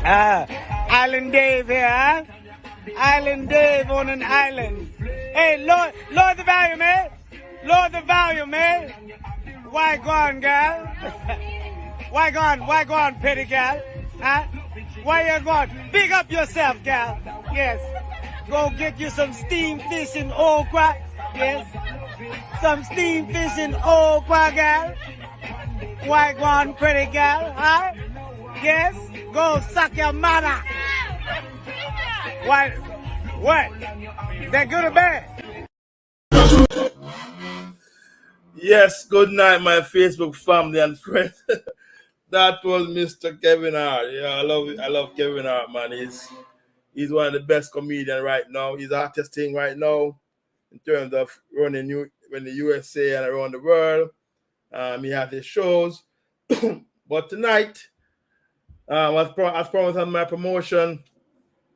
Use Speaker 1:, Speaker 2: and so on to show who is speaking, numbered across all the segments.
Speaker 1: Island Dave here, huh? Island Dave on an island. Hey, Lord the volume, eh? Lord the volume, eh? Why gone, girl? Why gone, pretty girl? Huh? Why you gone? Big up yourself, girl. Yes. Go get you some steamed fish and okra. Yes. Some steamed fish and okra, girl. Why gone, pretty girl? Huh? Yes. Go suck your mother. What? What? That good or bad?
Speaker 2: Yes, good night, my Facebook family and friends. That was Mr. Kevin Hart. Yeah, I love Kevin Hart, man. He's one of the best comedians right now. He's artisting right now in terms of running in the USA and around the world. He has his shows. But tonight, as promised on my promotion,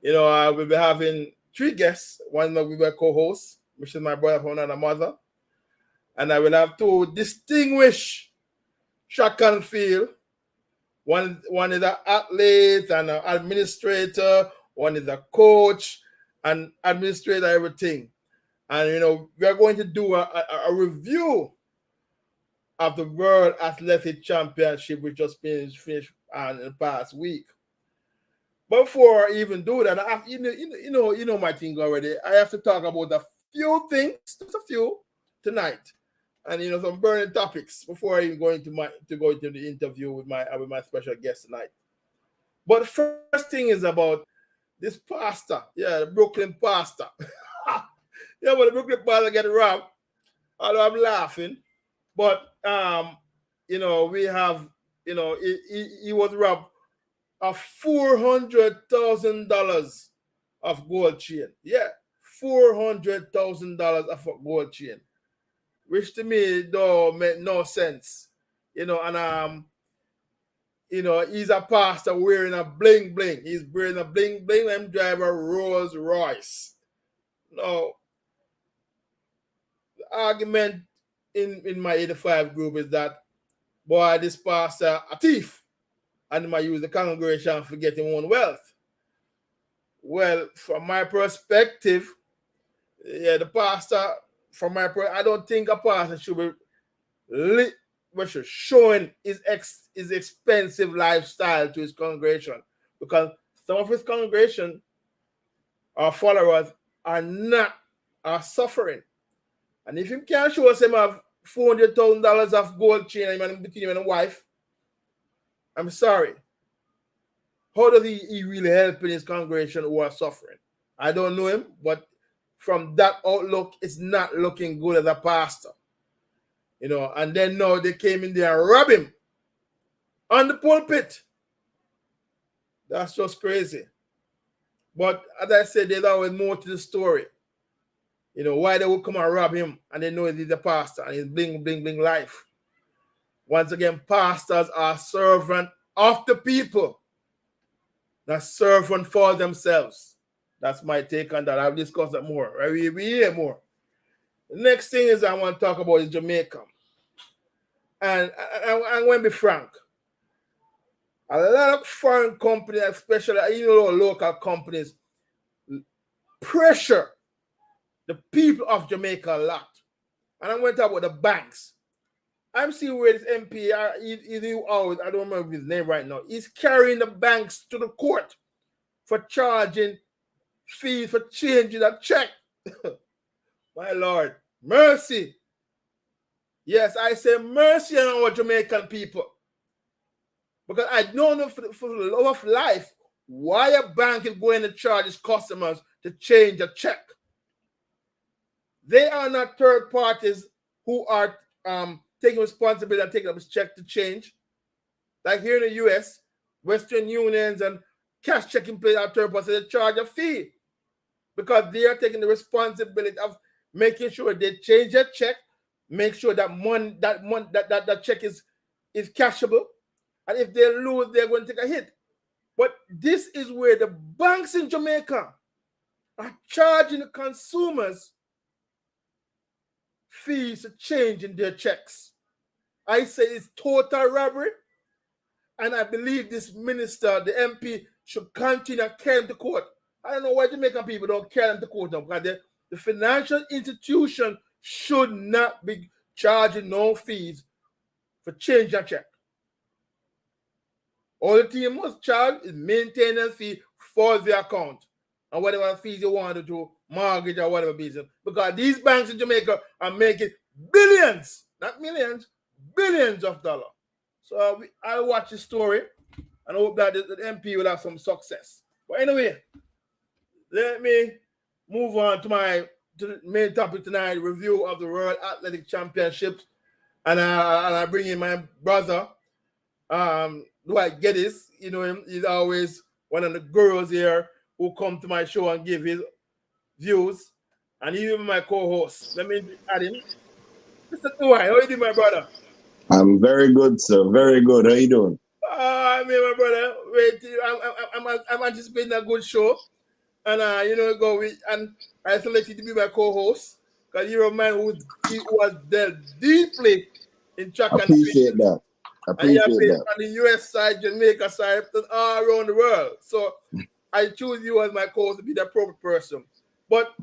Speaker 2: I will be having 3 guests. One will be a co-host, which is my brother from another mother. And I will have 2 distinguished track and field. One is an athlete and an administrator. One is a coach and administrator, everything. And, we are going to do a review of the World Athletic Championship, which just finished in the past week. But before I even do that, you know my thing already. I have to talk about a few things, just a few, tonight. And some burning topics before I even go into the interview with my special guest tonight. But the first thing is about this pastor, the Brooklyn pastor. When the Brooklyn pastor get robbed, although I'm laughing, but we have he was robbed of $400,000 of gold chain. Yeah, $400,000 of gold chain. Which to me don't make no sense, and he's a pastor wearing a bling bling. He's wearing a bling bling and drive a Rolls Royce. No, the argument in my 85 group is that boy, this pastor a thief, and he might use the congregation for getting own wealth. Well, from my perspective, the pastor. I don't think a pastor should be showing his expensive lifestyle to his congregation, because some of his congregation or followers are suffering. And if he can't show us him have $400,000 of gold chain between him and a wife, I'm sorry. How does he really help in his congregation who are suffering? I don't know him, but from that outlook, it's not looking good as a pastor. And then now they came in there and robbed him on the pulpit. That's just crazy. But as I said, there's always more to the story. Why they would come and rob him and they know he's a pastor and he's bling, bling, bling life. Once again, pastors are servant of the people, not servant for themselves. That's my take on that. I'll discuss that more. Right? We hear more. The next thing is I want to talk about is Jamaica. And I'm going to be frank. A lot of foreign companies, especially local companies, pressure the people of Jamaica a lot. And I'm going to talk about the banks. I'm seeing where this MP, I don't remember his name right now, he's carrying the banks to the court for charging fees for changing a check. My Lord, mercy. Yes, I say mercy on our Jamaican people. Because I don't know for the love of life why a bank is going to charge its customers to change a check. They are not third parties who are taking responsibility and taking up this check to change. Like here in the US, Western Unions and cash checking place are third parties. They charge a fee because they are taking the responsibility of making sure they change their check, make sure that check is cashable, and if they lose, they're going to take a hit. But this is where the banks in Jamaica are charging the consumers fees to change in their checks. I say it's total robbery, and I believe this minister, the MP, should continue to carry them to court. I don't know why Jamaican people don't carry them to court now, because the financial institution should not be charging no fees for change a check. All the team must charge is maintenance fee for the account and whatever fees you want to do, mortgage or whatever business. Because these banks in Jamaica are making billions, not millions, billions of dollars. So I'll watch the story and hope that the MP will have some success. But anyway, let me move on to the main topic tonight, review of the World Athletic Championships. And I bring in my brother, Dwight Geddes. You know him, he's always one of the girls here who come to my show and give his views. And even my co-host. Let me add him. Mr. Dwight, how are you doing, my brother?
Speaker 3: I'm very good, sir. Very good. How you doing?
Speaker 2: I mean, my brother, wait, I'm anticipating a good show. And, and I selected to be my co-host because you're a man who was dealt deeply in track and field.
Speaker 3: Appreciate that. Appreciate that.
Speaker 2: On the US side, Jamaica side, and all around the world. So I choose you as my co-host to be the appropriate person. But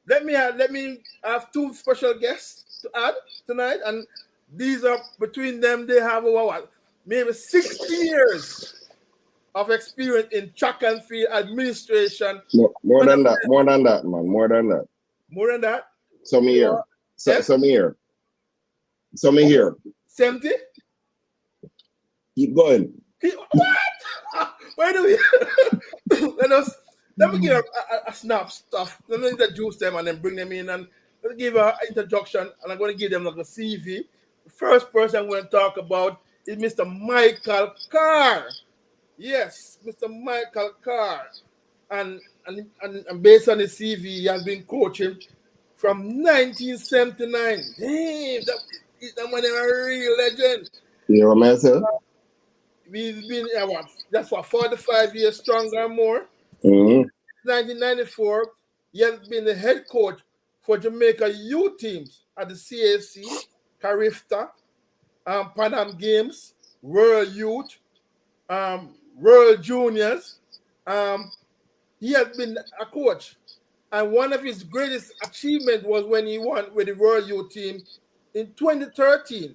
Speaker 2: let me have two special guests to add tonight, and these are between them. They have maybe 60 years of experience in track and field administration.
Speaker 3: More than that, man. More than that.
Speaker 2: More than that.
Speaker 3: So me here. So me here.
Speaker 2: 70?
Speaker 3: Keep going.
Speaker 2: What? Why do we? Let me give a snap stuff. Let me introduce them and then bring them in and let me give an introduction. And I'm going to give them like a CV. The first person I'm going to talk about is Mr. Michael Carr. Yes, Mr. Michael Carr. And based on his CV, he has been coaching from 1979. Damn, that man is a real legend.
Speaker 3: You know what I'm saying?
Speaker 2: He's been, that's what, 45 years stronger and more.
Speaker 3: Mm-hmm.
Speaker 2: 1994, he has been the head coach for Jamaica youth teams at the CAC, Carifta, Pan Am Games, World Youth, World Juniors. He has been a coach. And one of his greatest achievements was when he won with the World Youth team in 2013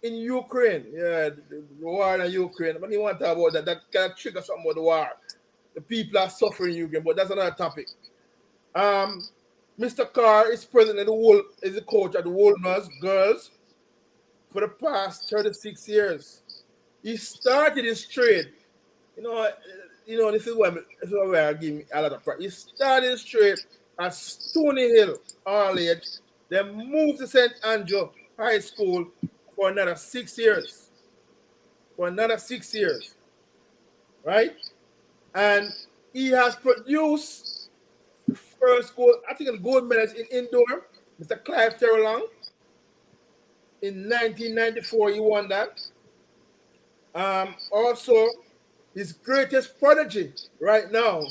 Speaker 2: in Ukraine. Yeah, the war in Ukraine. But he want to talk about that. That kind of trigger something about the war. The people are suffering in Ukraine, but that's another topic. Mr. Carr is president of is the coach at the Wolmer's Girls for the past 36 years. He started his trade. This is where I give me a lot of pride. He started his trade at Stony Hill, Arlage, then moved to St. Andrew High School for another 6 years. Right? And he has produced the first gold medalist in indoor, Mr. Clive Terrelong. In 1994, he won that. Also, his greatest prodigy right now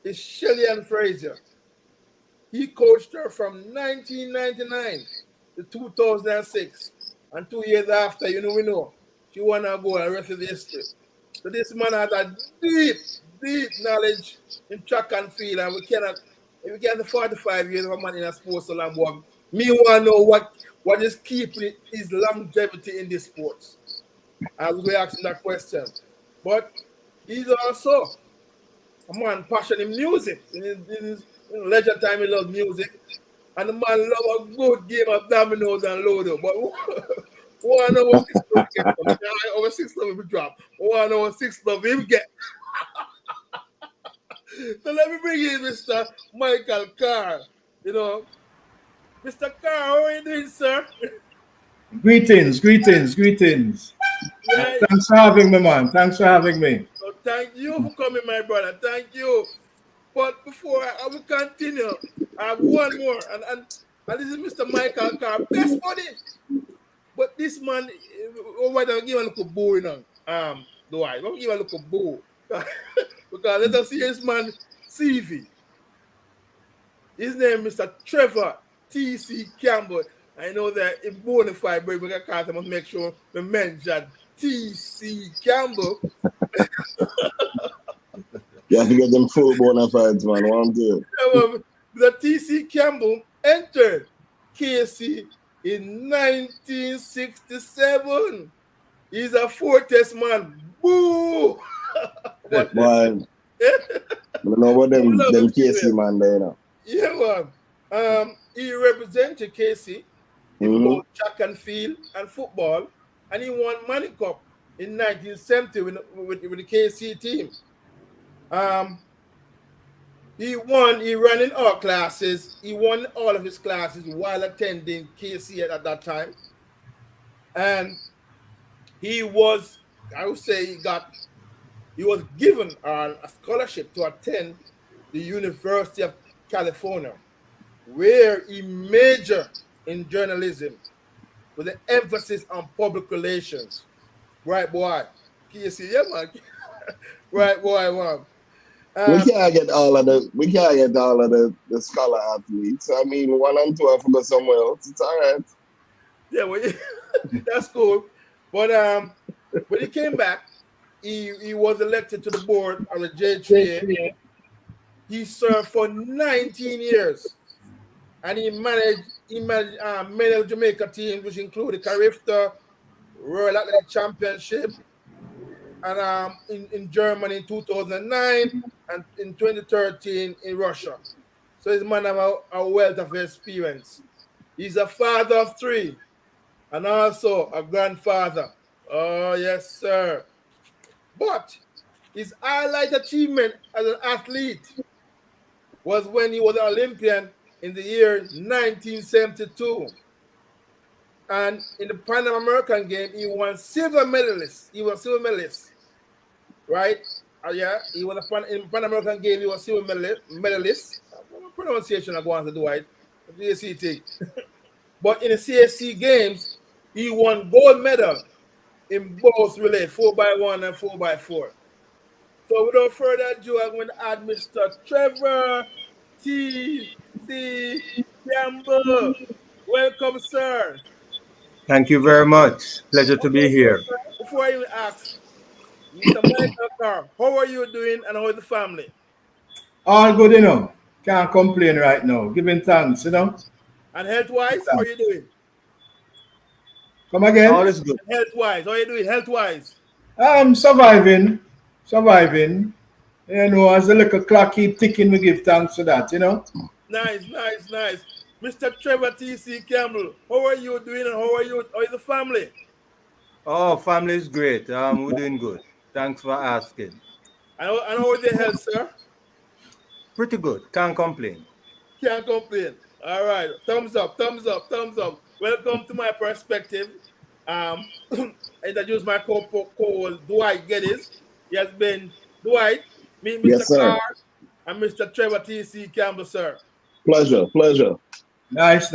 Speaker 2: is Shelly-Ann Fraser. He coached her from 1999 to 2006. And 2 years after, we know, she won her gold and the rest of the history. So this man has a deep, deep knowledge in track and field, and we cannot 45 years of a man in a sports so long. But me want to know what is keeping his longevity in this sports. I will be asking that question. But he's also a man passionate in music. In his leisure time, he loves music. And the man loves a good game of dominoes and Ludo. But one over 6 love get from over 6 love will drop. 1 over 6 love him get. So let me bring in Mr. Michael Carr. Mr. Carr, how are you doing, sir?
Speaker 4: Greetings. Yeah. Thanks for having me, man. Thanks for having me.
Speaker 2: So thank you for coming, my brother. Thank you. But before I will continue, I have one more. And this is Mr. Michael Carr. Best buddy. But this man, why don't give a look at boo, Dwight? Don't give a look at boo. Because let us see this man, CV. His name is Mr. Trevor T.C. Campbell. I know that if Bonafide, but I must make sure we mention T.C. Campbell.
Speaker 3: You have to get them full bona fides, man. One good.
Speaker 2: The TC Campbell entered KC in 1967. He's a four-test man. Boo! But
Speaker 3: Boy, I don't know what them KC man there now.
Speaker 2: yeah, man. He represented KC in both track and field and football, and he won Money Cup in 1970 with the KC team. He ran in all classes. He won all of his classes while attending KC at that time. And he was, I would say, he was given a scholarship to attend the University of California, where he majored in journalism with an emphasis on public relations. Right, boy. KC, yeah, man. Right, boy, man.
Speaker 3: We can't get all of the scholar athletes. I mean, 1 and 2 have to go somewhere else. It's all right.
Speaker 2: Yeah, well, that's cool. But when he came back, he was elected to the board of the J3A. He served for 19 years, and he managed many of Jamaica teams, which included Carifta, Royal Athletic Championship, and in Germany in 2009, and in 2013 in Russia. So he's a man of a wealth of experience. He's a father of 3 and also a grandfather. Oh, yes, sir. But his highlight achievement as an athlete was when he was an Olympian in the year 1972. And in the Pan American game, he won silver medalist. He was silver medalist, right? Yeah, he was in Pan American game. He was silver medalist. Pronunciation I go on to do it. The But in the CSC games, he won gold medal in both relay 4x1 and 4x4. So without further ado, I'm going to add Mr. Trevor T.C. Campbell. Welcome, sir.
Speaker 4: Thank you very much. Pleasure to be here.
Speaker 2: Before I even ask, Mr. Michael Carr, how are you doing and how is the family?
Speaker 4: All good, Can't complain right now. Giving thanks,
Speaker 2: And health-wise, how are you doing?
Speaker 4: Come again?
Speaker 3: All is good.
Speaker 2: Health-wise, how are you doing? Health-wise?
Speaker 4: Surviving. As the little clock keep ticking, we give thanks for that,
Speaker 2: Nice. Mr. Trevor T.C. Campbell, how are you doing and how is the family?
Speaker 5: Oh, family is great. We're doing good. Thanks for asking.
Speaker 2: And how is your health, sir?
Speaker 5: Pretty good. Can't complain.
Speaker 2: Can't complain. All right. Thumbs up. Welcome to my perspective. I introduce my co-host, Dwight Geddes. He has been Dwight, me, Mr.
Speaker 3: Yes, sir.
Speaker 2: Carr, and Mr. Trevor T.C. Campbell, sir.
Speaker 3: Pleasure.
Speaker 4: Nice.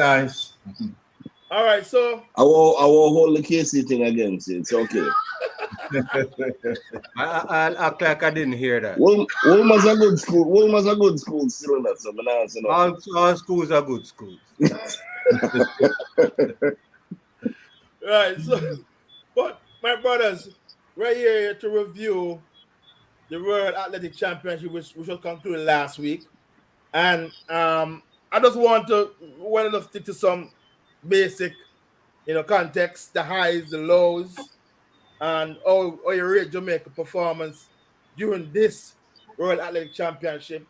Speaker 2: All right, so
Speaker 3: I will hold the KC thing against you. It's okay.
Speaker 5: I'll act like I didn't hear that.
Speaker 3: Wolmer's a good school. Wolmer's a good school still, not so.
Speaker 5: All schools are good schools.
Speaker 2: right, so but my brothers, right here to review the World Athletic Championship, which was concluded last week, and I just want to stick to some basic, context, the highs, the lows, and how you rate Jamaica performance during this World Athletic Championship,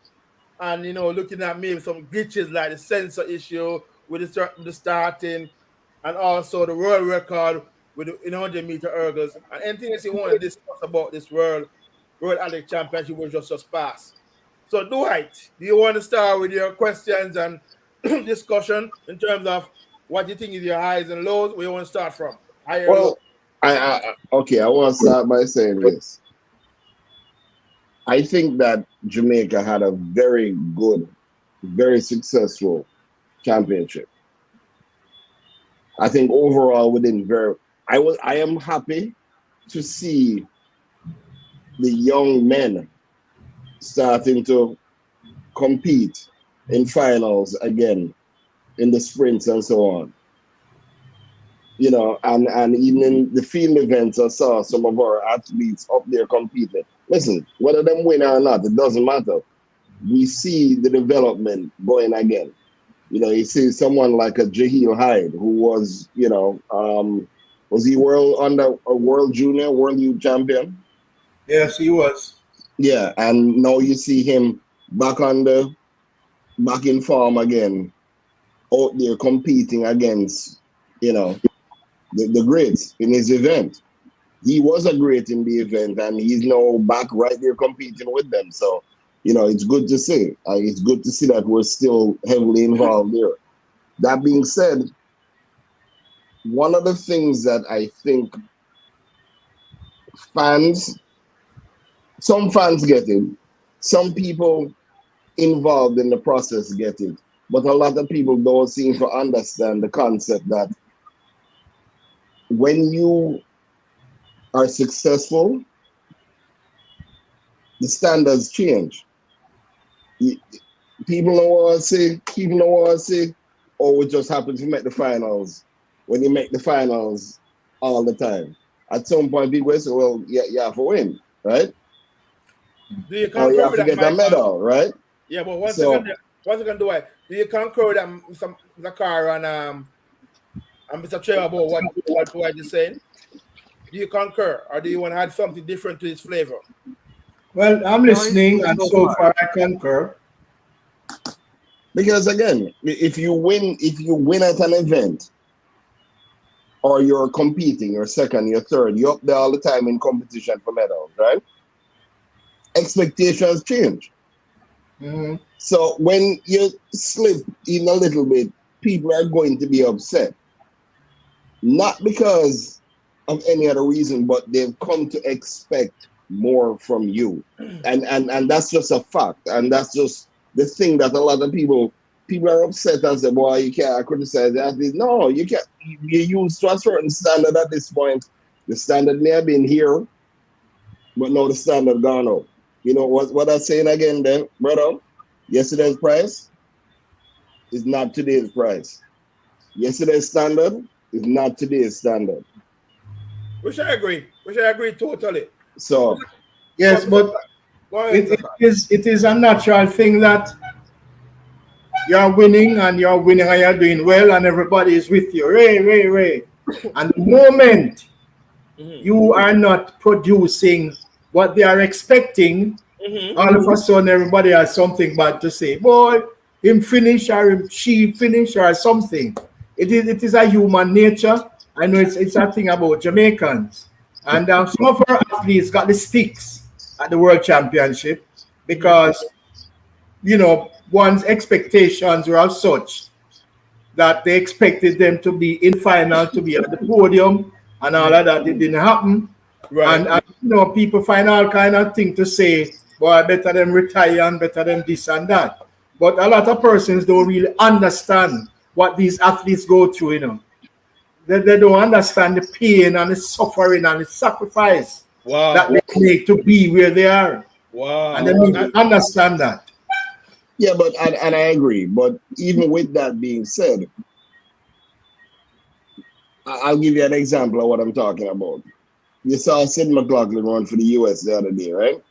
Speaker 2: and looking at maybe some glitches like the sensor issue with the starting, and also the world record with the 100-meter hurdles, and anything else you want to discuss about this World Athletic Championship was just passed. So, Dwight, do you want to start with your questions and discussion in terms of what you think is your highs and lows? Where you want to start from?
Speaker 3: Well, I want to start by saying this. I think that Jamaica had a very good, very successful championship. I think overall we did I am happy to see the young men starting to compete in finals again in the sprints and so on. And even in the field events, I saw some of our athletes up there competing. listen, whether them win or not, it doesn't matter. We see the development going again. You see someone like a Jaheel Hyde, who was, was he world junior, world youth champion?
Speaker 4: Yes, he was.
Speaker 3: Yeah, and now you see him back back in form again, out there competing against, the greats in his event. He was a great in the event, and he's now back right there competing with them. So, it's good to see. It's good to see that we're still heavily involved there. That being said, one of the things that I think some fans get it, some people involved in the process get it, but a lot of people don't seem to understand the concept that when you are successful, the standards change. People don't want to say, oh, we just happen to make the finals. When you make the finals all the time, at some point people will say, well, yeah, you have to win, right?
Speaker 2: Do you
Speaker 3: Or you
Speaker 2: concur
Speaker 3: have
Speaker 2: with
Speaker 3: to
Speaker 2: that,
Speaker 3: get a
Speaker 2: Michael?
Speaker 3: medal, right?
Speaker 2: Yeah, but once again, do you concur with that, Mr. Carr and Mr. Trevor, about what I just saying? Do you concur, or do you want to add something different to his flavor?
Speaker 4: Well, I'm
Speaker 5: No, it's
Speaker 4: listening,
Speaker 5: good
Speaker 4: and
Speaker 5: so
Speaker 4: so
Speaker 5: far.
Speaker 4: far I concur.
Speaker 3: Because again, if you win at an event, or you're competing, you're second, you're third, you're up there all the time in competition for medals, right? Expectations change.
Speaker 4: Mm-hmm.
Speaker 3: So when you slip in a little bit, people are going to be upset. Not because of any other reason, but they've come to expect more from you. And that's just a fact. And that's just the thing that a lot of people are upset and say, boy, you can't criticize that. No, you can't. You used to a certain standard at this point. The standard may have been here, but now the standard gone up. You know what I'm saying again then, brother? Yesterday's price is not today's price. Yesterday's standard is not today's standard.
Speaker 2: Which I agree totally.
Speaker 3: So
Speaker 4: Yes, but
Speaker 2: Go ahead,
Speaker 4: it
Speaker 2: Mr. Carr.
Speaker 4: is a natural thing that you're winning and you're doing well and everybody is with you. Ray. And the moment you are not producing what they are expecting, all of a sudden everybody has something bad to say. Boy, him finish or she finish or something. It is a human nature. I know it's a thing about Jamaicans. And some of our athletes got the sticks at the World Championship because, one's expectations were as such that they expected them to be in final, to be at the podium, and all of that. It didn't happen.
Speaker 2: Right.
Speaker 4: And people find all kind of thing to say, boy, better them retire and better them this and that. But a lot of persons don't really understand what these athletes go through, They don't understand the pain and the suffering and the sacrifice that they make to be where they are.
Speaker 2: Wow.
Speaker 4: And they need to understand that.
Speaker 3: yeah, but and I agree. But even with that being said, I'll give you an example of what I'm talking about. You saw Sid McLaughlin run for the US the other day, right?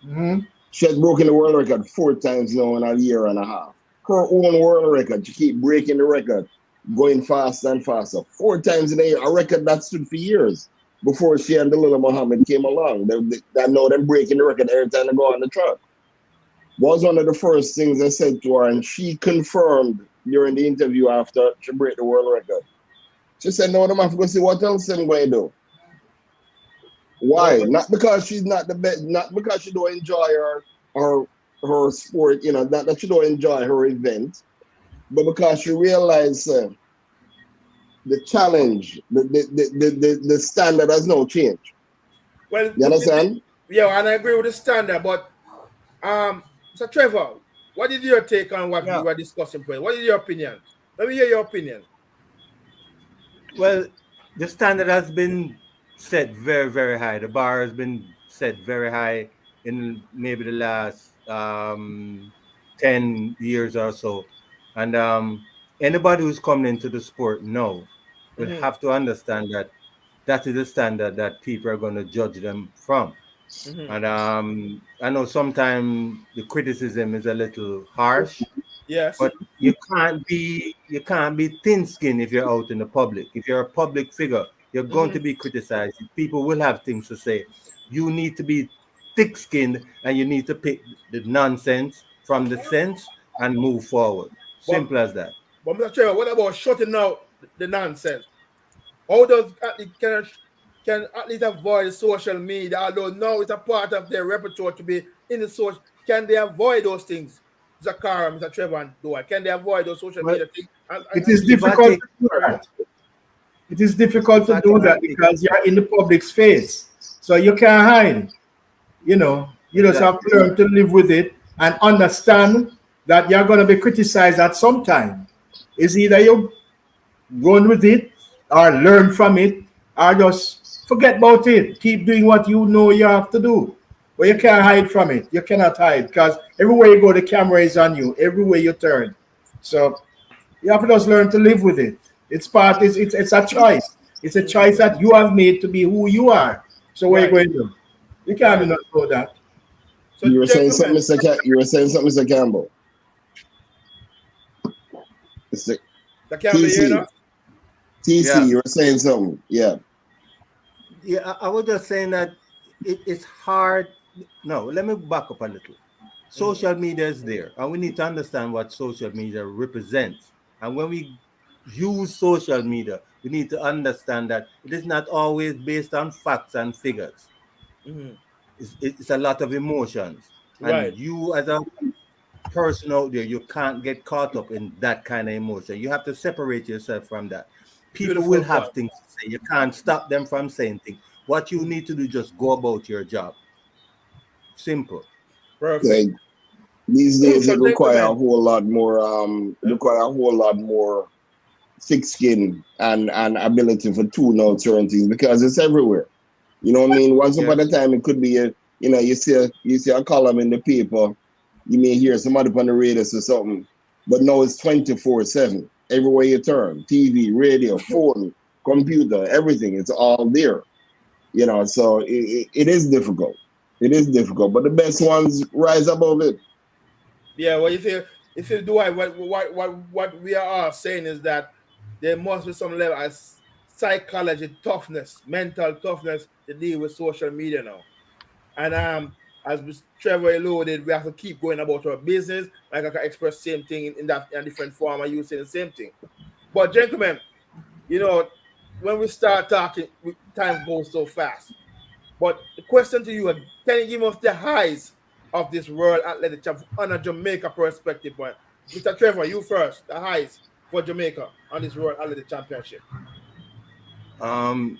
Speaker 4: Mm-hmm.
Speaker 3: She has broken the world record 4 times now in a year and a half. Her own world record, she keep breaking the record, going faster and faster. 4 times in a year, a record that stood for years before she and Delilah Muhammad came along. They know them breaking the record every time they go on the track. Was one of the first things I said to her, and she confirmed during the interview after she break the world record. She said, no, I'm have to go see what else I'm going to do. Why? Not because she's not the best, not because she don't enjoy her sport, not that she don't enjoy her event, but because she realized the challenge, the standard has no change.
Speaker 2: Well,
Speaker 3: You understand?
Speaker 2: Yeah, and I agree with the standard, but so Trevor, what is your take on what we were discussing? What is your opinion? Let me hear your opinion.
Speaker 5: Well, the standard has been set very, very high. The bar has been set very high in maybe the last 10 years or so. And anybody who's coming into the sport now will have to understand that that is the standard that people are going to judge them from. And I know sometimes the criticism is a little harsh,
Speaker 2: Yes.
Speaker 5: but you can't be thin skinned if you're out in the public. If you're a public figure, you're going to be criticized. People will have things to say. You need to be thick skinned and you need to pick the nonsense from the sense and move forward.
Speaker 2: But
Speaker 5: Simple as that.
Speaker 2: Mr. Trevor, what about shutting out the nonsense? How does athlete can athletes avoid social media? Although now it's a part of their repertoire to be in the social, can they avoid those things? Zakara, Mr. Trevor, and Doa, can they avoid those social
Speaker 5: Well,
Speaker 2: media things
Speaker 4: It
Speaker 2: and
Speaker 4: is
Speaker 2: keep
Speaker 5: if I
Speaker 4: difficult
Speaker 5: take
Speaker 4: to do
Speaker 2: current?
Speaker 4: that. It is difficult
Speaker 5: if
Speaker 4: to
Speaker 5: I
Speaker 4: do
Speaker 5: can
Speaker 4: that
Speaker 5: take
Speaker 4: because you're in the public's face. So you can't hide. You just have
Speaker 5: exactly.
Speaker 4: to learn to live with it and understand that you're going to be criticized at some time. It's either you run with it or learn from it or just forget about it. Keep doing what you know you have to do. But you can't hide from it. You cannot hide because everywhere you go, the camera is on you, everywhere you turn. So you have to just learn to live with it. It's a choice. It's a choice that you have made to be who you are. So what are you
Speaker 2: Right,
Speaker 4: going to do? You can't do
Speaker 2: right.
Speaker 4: nothing about that.
Speaker 2: So, gentlemen,
Speaker 3: You were saying something, Mr. Campbell. Mr.
Speaker 2: the camera here
Speaker 3: TC,
Speaker 2: now.
Speaker 3: TC,
Speaker 5: Yeah.
Speaker 3: you were saying something. Yeah.
Speaker 5: Yeah, I was just saying that it's hard. No, let me back up a little. Social media is there, and we need to understand what social media represents. And when we use social media, we need to understand that it is not always based on facts and figures. It's a lot of emotions. And
Speaker 2: Right.
Speaker 5: you, as a person out there, you can't get caught up in that kind of emotion. You have to separate yourself from that. People will
Speaker 2: Beautiful
Speaker 5: have
Speaker 2: point.
Speaker 5: things to say. You can't stop them from saying things. What you need to do, just go about your job. Simple.
Speaker 2: Perfect.
Speaker 3: Like, these days
Speaker 2: So,
Speaker 3: it require a
Speaker 2: gentlemen,
Speaker 3: whole lot more
Speaker 2: yeah.
Speaker 3: require a whole lot more thick skin and ability for tune out certain things because it's everywhere. You know what I mean? Once upon a
Speaker 5: Yes.
Speaker 3: time it could be you see a column in the paper, you may hear somebody on the radio or something, but now it's 24/7. Everywhere you turn, TV, radio, phone, computer, everything, it's all there. So it is difficult. It is difficult, but the best ones rise above it.
Speaker 2: Yeah, well, if you do what we are all saying is that there must be some level of psychology toughness, mental toughness to deal with social media now. And as Mr. Trevor alluded, we have to keep going about our business. Like I can express same thing in that in a different form, and you say the same thing. But gentlemen, when we start talking, time goes so fast. But the question to you, can you give us the highs of this World Athletic Championship on a Jamaica perspective? Point, Mr. Trevor, you first. The highs for Jamaica on this World Athletic Championship.
Speaker 5: Um,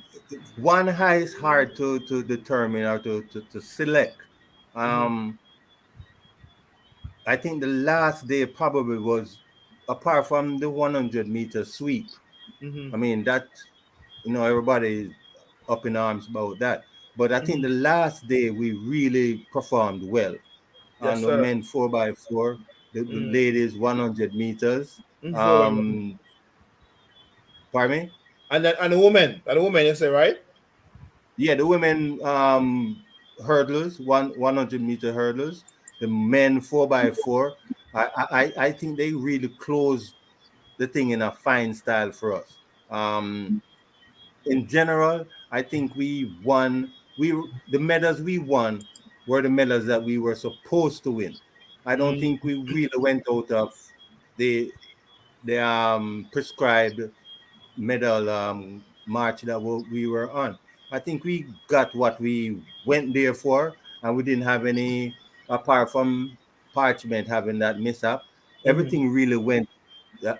Speaker 5: One high is hard to determine or to select. Um, I think the last day probably was, apart from the 100-meter sweep. I mean, everybody is up in arms about that. But I think the last day we really performed well on
Speaker 2: Yes,
Speaker 5: the
Speaker 2: sir.
Speaker 5: men 4x4, the ladies 100 meters.
Speaker 2: Very well.
Speaker 5: Pardon me?
Speaker 2: And the women, you say, right?
Speaker 5: Yeah, the women hurdlers, 100-meter hurdlers, the men 4x4. I think they really closed the thing in a fine style for us. In general, I think we won. The medals we won were the medals that we were supposed to win. I don't think we really went out of the prescribed medal march that we were on. I think we got what we went there for, and we didn't have any, apart from Parchment having that mishap. Everything really went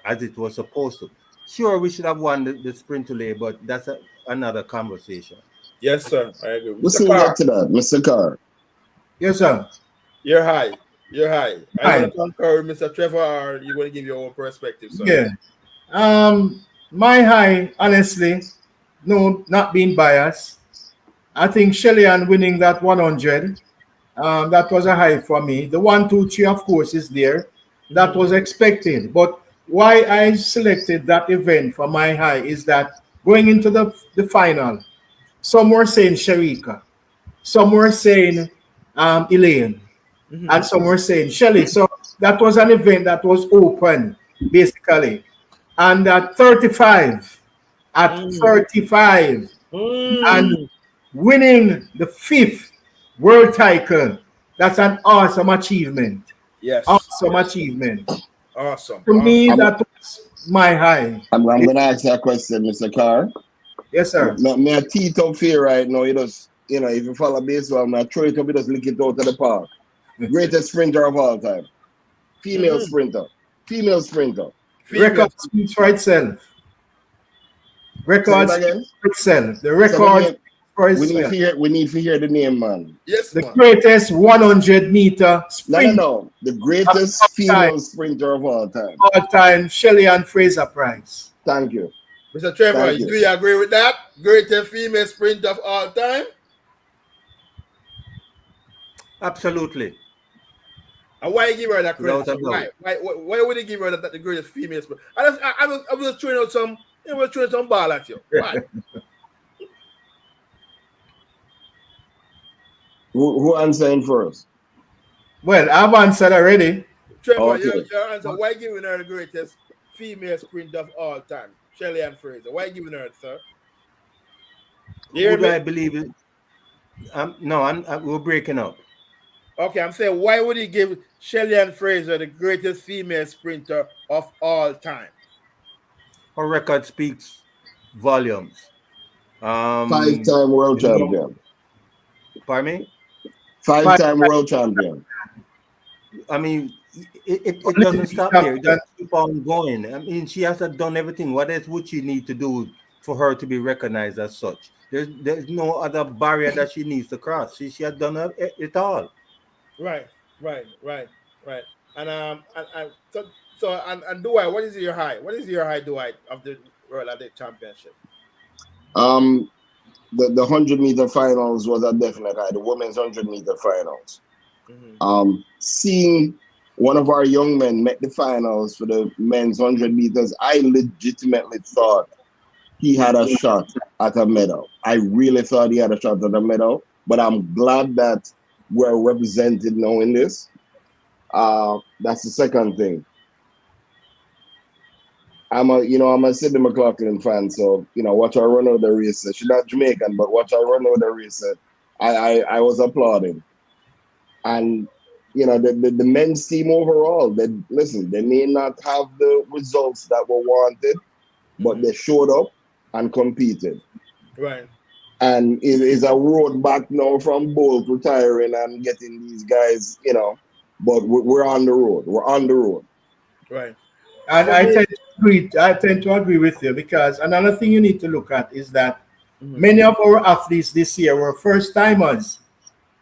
Speaker 5: as it was supposed to. Sure, we should have won the sprint relay, but that's another conversation.
Speaker 2: Yes, sir. I agree.
Speaker 3: We'll
Speaker 2: Mr.
Speaker 3: soon get
Speaker 2: Carr,
Speaker 3: to that, Mr. Carr.
Speaker 4: Yes, sir.
Speaker 2: you're high. You're high. Are you going
Speaker 4: Hi.
Speaker 2: to concur with Mr. Trevor, or are you going to give your own perspective, sir?
Speaker 4: Yeah. My high, honestly, no, not being biased. I think Shelly Ann winning that 100, that was a high for me. The 1, 2, 3, of course, is there. That was expected. But why I selected that event for my high is that going into the final, some were saying Sharika. some were saying Elaine, and some were saying Shelley. So that was an event that was open, basically. And at 35, and winning the 5th world title, that's an awesome achievement.
Speaker 2: Yes.
Speaker 4: Awesome achievement.
Speaker 2: Awesome.
Speaker 4: To me, that was my high.
Speaker 3: I'm going to ask you a question, Mr. Carr.
Speaker 4: Yes, sir.
Speaker 3: No, me a teeth up here right now. You just, you know, if you follow baseball, I'm throw it up, you just lick it out of the park. Greatest sprinter of all time. Female sprinter. Female sprinter.
Speaker 4: Record speaks for itself. Record speaks for itself. The record for itself.
Speaker 3: We need to hear the name, man.
Speaker 2: Yes,
Speaker 4: the greatest 100-meter sprint.
Speaker 3: No. The greatest female sprinter of all time.
Speaker 4: All time, Shelley Ann Fraser Price.
Speaker 3: Thank you.
Speaker 2: Mr. Trevor, do you agree with that? Greatest female sprinter of all time?
Speaker 5: Absolutely.
Speaker 2: And why give her that credit? Why would they give her that the greatest female sprinter? I was throwing out some ball at you. Why?
Speaker 3: Who answering first?
Speaker 4: Well, I've answered already.
Speaker 2: Trevor, your answer. Why giving her the greatest female sprinter of all time? Shelley Ann Fraser. Why giving her it, sir?
Speaker 5: Would I believe it? We're breaking up.
Speaker 2: Okay, I'm saying, why would he give Shelley Ann Fraser the greatest female sprinter of all time?
Speaker 5: Her record speaks volumes.
Speaker 3: 5-time world champion.
Speaker 5: Pardon me?
Speaker 3: 5-time world champion.
Speaker 5: I mean, it doesn't stop there. It doesn't keep on going. I mean, she has done everything. What else would she need to do for her to be recognized as such? There's no other barrier that she needs to cross. She has done it all.
Speaker 2: Right. And Dwight, what is your high? What is your high, Dwight, of the World Athletics Championship?
Speaker 3: The 100-meter finals was a definite high. The women's 100-meter finals. Seeing one of our young men make the finals for the men's 100 meters, I legitimately thought he had a shot at a medal. I really thought he had a shot at a medal, but I'm glad that we're represented now in this. That's the second thing. I'm a Sidney McLaughlin fan, so watch her run out the race. She's not Jamaican, but watch her run out the race. I was applauding. And the men's team overall, they may not have the results that were wanted, but they showed up and competed.
Speaker 2: Right.
Speaker 3: And it is a road back now from Bolt retiring and getting these guys, but we're on the road. We're on the road.
Speaker 2: Right.
Speaker 4: And I tend to agree with you, because another thing you need to look at is that many of our athletes this year were first timers.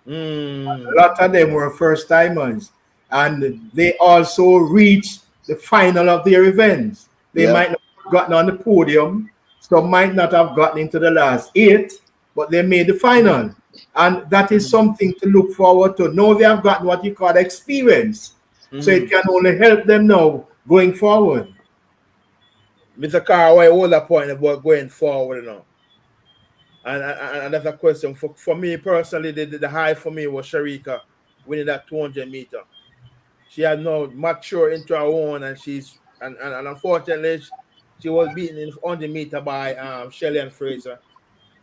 Speaker 4: A lot of them were first timers, and they also reached the final of their events. They might not have gotten on the podium, some might not have gotten into the last 8, but they made the final. And that is something to look forward to. Now they have gotten what you call experience. So it can only help them now going forward.
Speaker 2: Mr. Carr, I hold a point about going forward now. And that's a question. For me personally, the high for me was Sharika winning that 200 meter. She had now matured into her own, and and unfortunately she was beaten in 100 meter by Shelley Ann Fraser,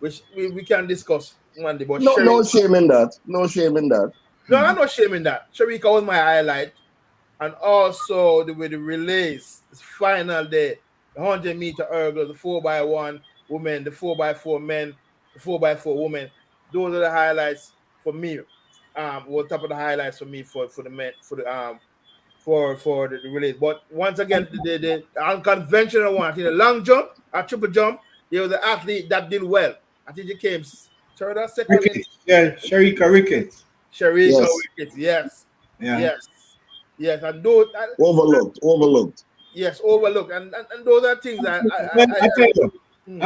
Speaker 2: which we can discuss one day. But
Speaker 3: no shame in that. No shame in that.
Speaker 2: No, I'm not shaming that. Sharika was my highlight, and also with the relays, this final day, the 100 meter hurdle, the 4x1 women, the 4x4 men, the 4x4 women. Those are the highlights for me. Well, top of the highlights for me for the men, for the relays. But once again, the unconventional one, the long jump, a triple jump, there was an athlete that did well. I think he came third or second.
Speaker 4: Sharika Ricketts.
Speaker 2: Ricketts, yes. Yes, and those
Speaker 3: overlooked.
Speaker 2: Yes, overlooked, and those are things
Speaker 4: I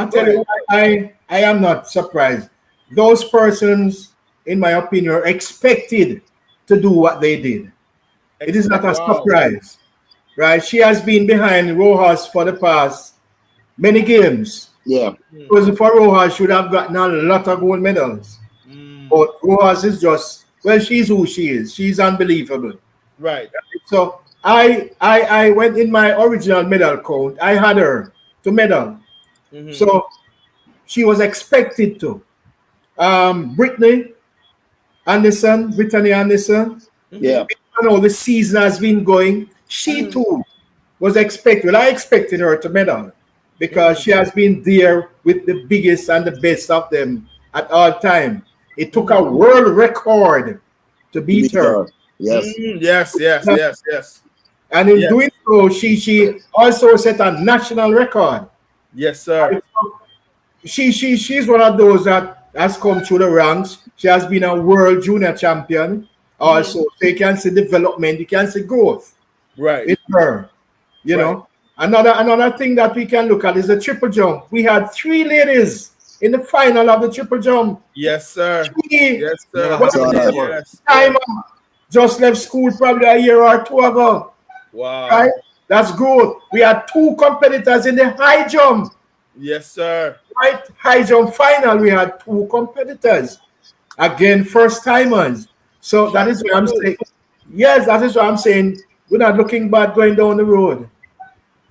Speaker 4: tell you, I am not surprised. Those persons, in my opinion, are expected to do what they did. It is not a surprise, right? She has been behind Rojas for the past many games.
Speaker 3: Yeah.
Speaker 4: Because for Rojas, should have gotten a lot of gold medals. But Rojas is just, well, she's who she is. She's unbelievable.
Speaker 2: Right.
Speaker 4: So I went in my original medal count. I had her to medal. So she was expected to. Brittany Anderson.
Speaker 3: Yeah.
Speaker 4: You know, the season has been going. She too was expected. I expected her to medal because she has been there with the biggest and the best of them at all time. It took a world record to beat her.
Speaker 3: Yes.
Speaker 2: Yes.
Speaker 4: And in doing so, she also set a national record.
Speaker 2: Yes, sir.
Speaker 4: She's one of those that has come through the ranks. She has been a world junior champion also. So you can see development, you can see growth.
Speaker 2: Right.
Speaker 4: In her. You know. Another thing that we can look at is the triple jump. We had 3 ladies in the final of the triple jump.
Speaker 2: Yes, sir.
Speaker 4: Yes,
Speaker 2: sir.
Speaker 4: Yes. Time just left school probably a year or 2 ago.
Speaker 2: Wow.
Speaker 4: Right? That's good. We had 2 competitors in the high jump.
Speaker 2: Yes, sir.
Speaker 4: Right? High jump final, we had 2 competitors. Again, first timers. So that is what I'm saying. Yes, that is what I'm saying. We're not looking bad going down the road.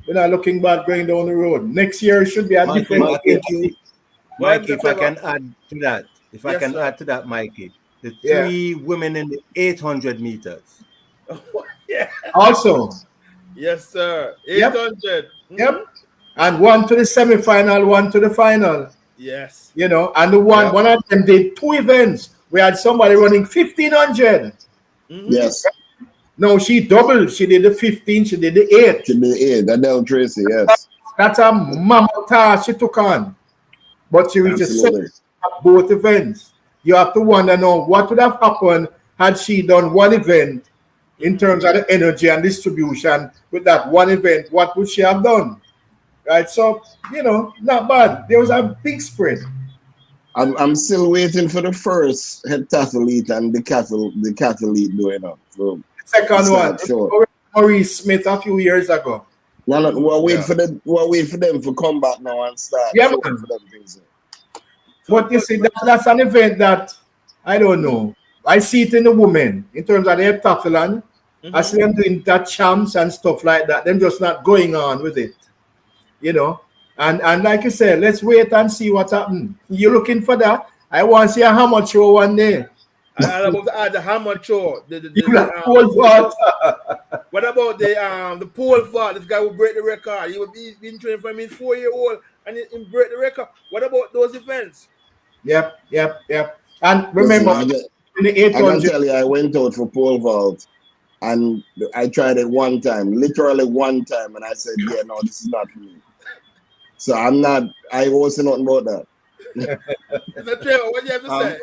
Speaker 4: We're not looking bad going down the road. Next year it should be a different.
Speaker 5: Mikey, if I can add to that, add to that, Mikey, the 3 women in the 800 meters.
Speaker 4: Also.
Speaker 2: Yes, sir. 800.
Speaker 4: Yep. And 1 to the semi-final, 1 to the final.
Speaker 2: Yes.
Speaker 4: You know, and the one of them did 2 events. We had somebody running 1500.
Speaker 3: Yes.
Speaker 4: No, she doubled. She did the 15, she did the 8.
Speaker 3: She did the 8. That Del Tracy, yes.
Speaker 4: That's a mammoth task she took on. But she reached at both events. You have to wonder now what would have happened had she done one event in terms of the energy and distribution with that one event. What would she have done? Right, so you know, not bad. There was a big spread.
Speaker 3: I'm still waiting for the first heptathlete and the decathlete doing up. So
Speaker 4: second one, Maurice Smith a few years ago.
Speaker 3: We'll wait for them to come back now and start.
Speaker 4: Yeah, man. But you see, that's an event that I don't know. I see it in the women in terms of the heptathlon. I see them doing that champs and stuff like that. Them just not going on with it. You know, and like you said, let's wait and see what happens. You looking for that? I want to see a hammer show one day.
Speaker 2: I was at the hammer show.
Speaker 4: Pole vault.
Speaker 2: What about the pole vault? This guy will break the record. He will been training from his 4-year-old and he break the record. What about those events?
Speaker 4: Yep. And remember, in the 800,
Speaker 3: I can tell you, I went out for pole vault. And I tried it one time, literally one time, and I said, yeah, no, this is not me. So I wasn't nothing about that.
Speaker 2: Mr. Trevor, what do you have to say?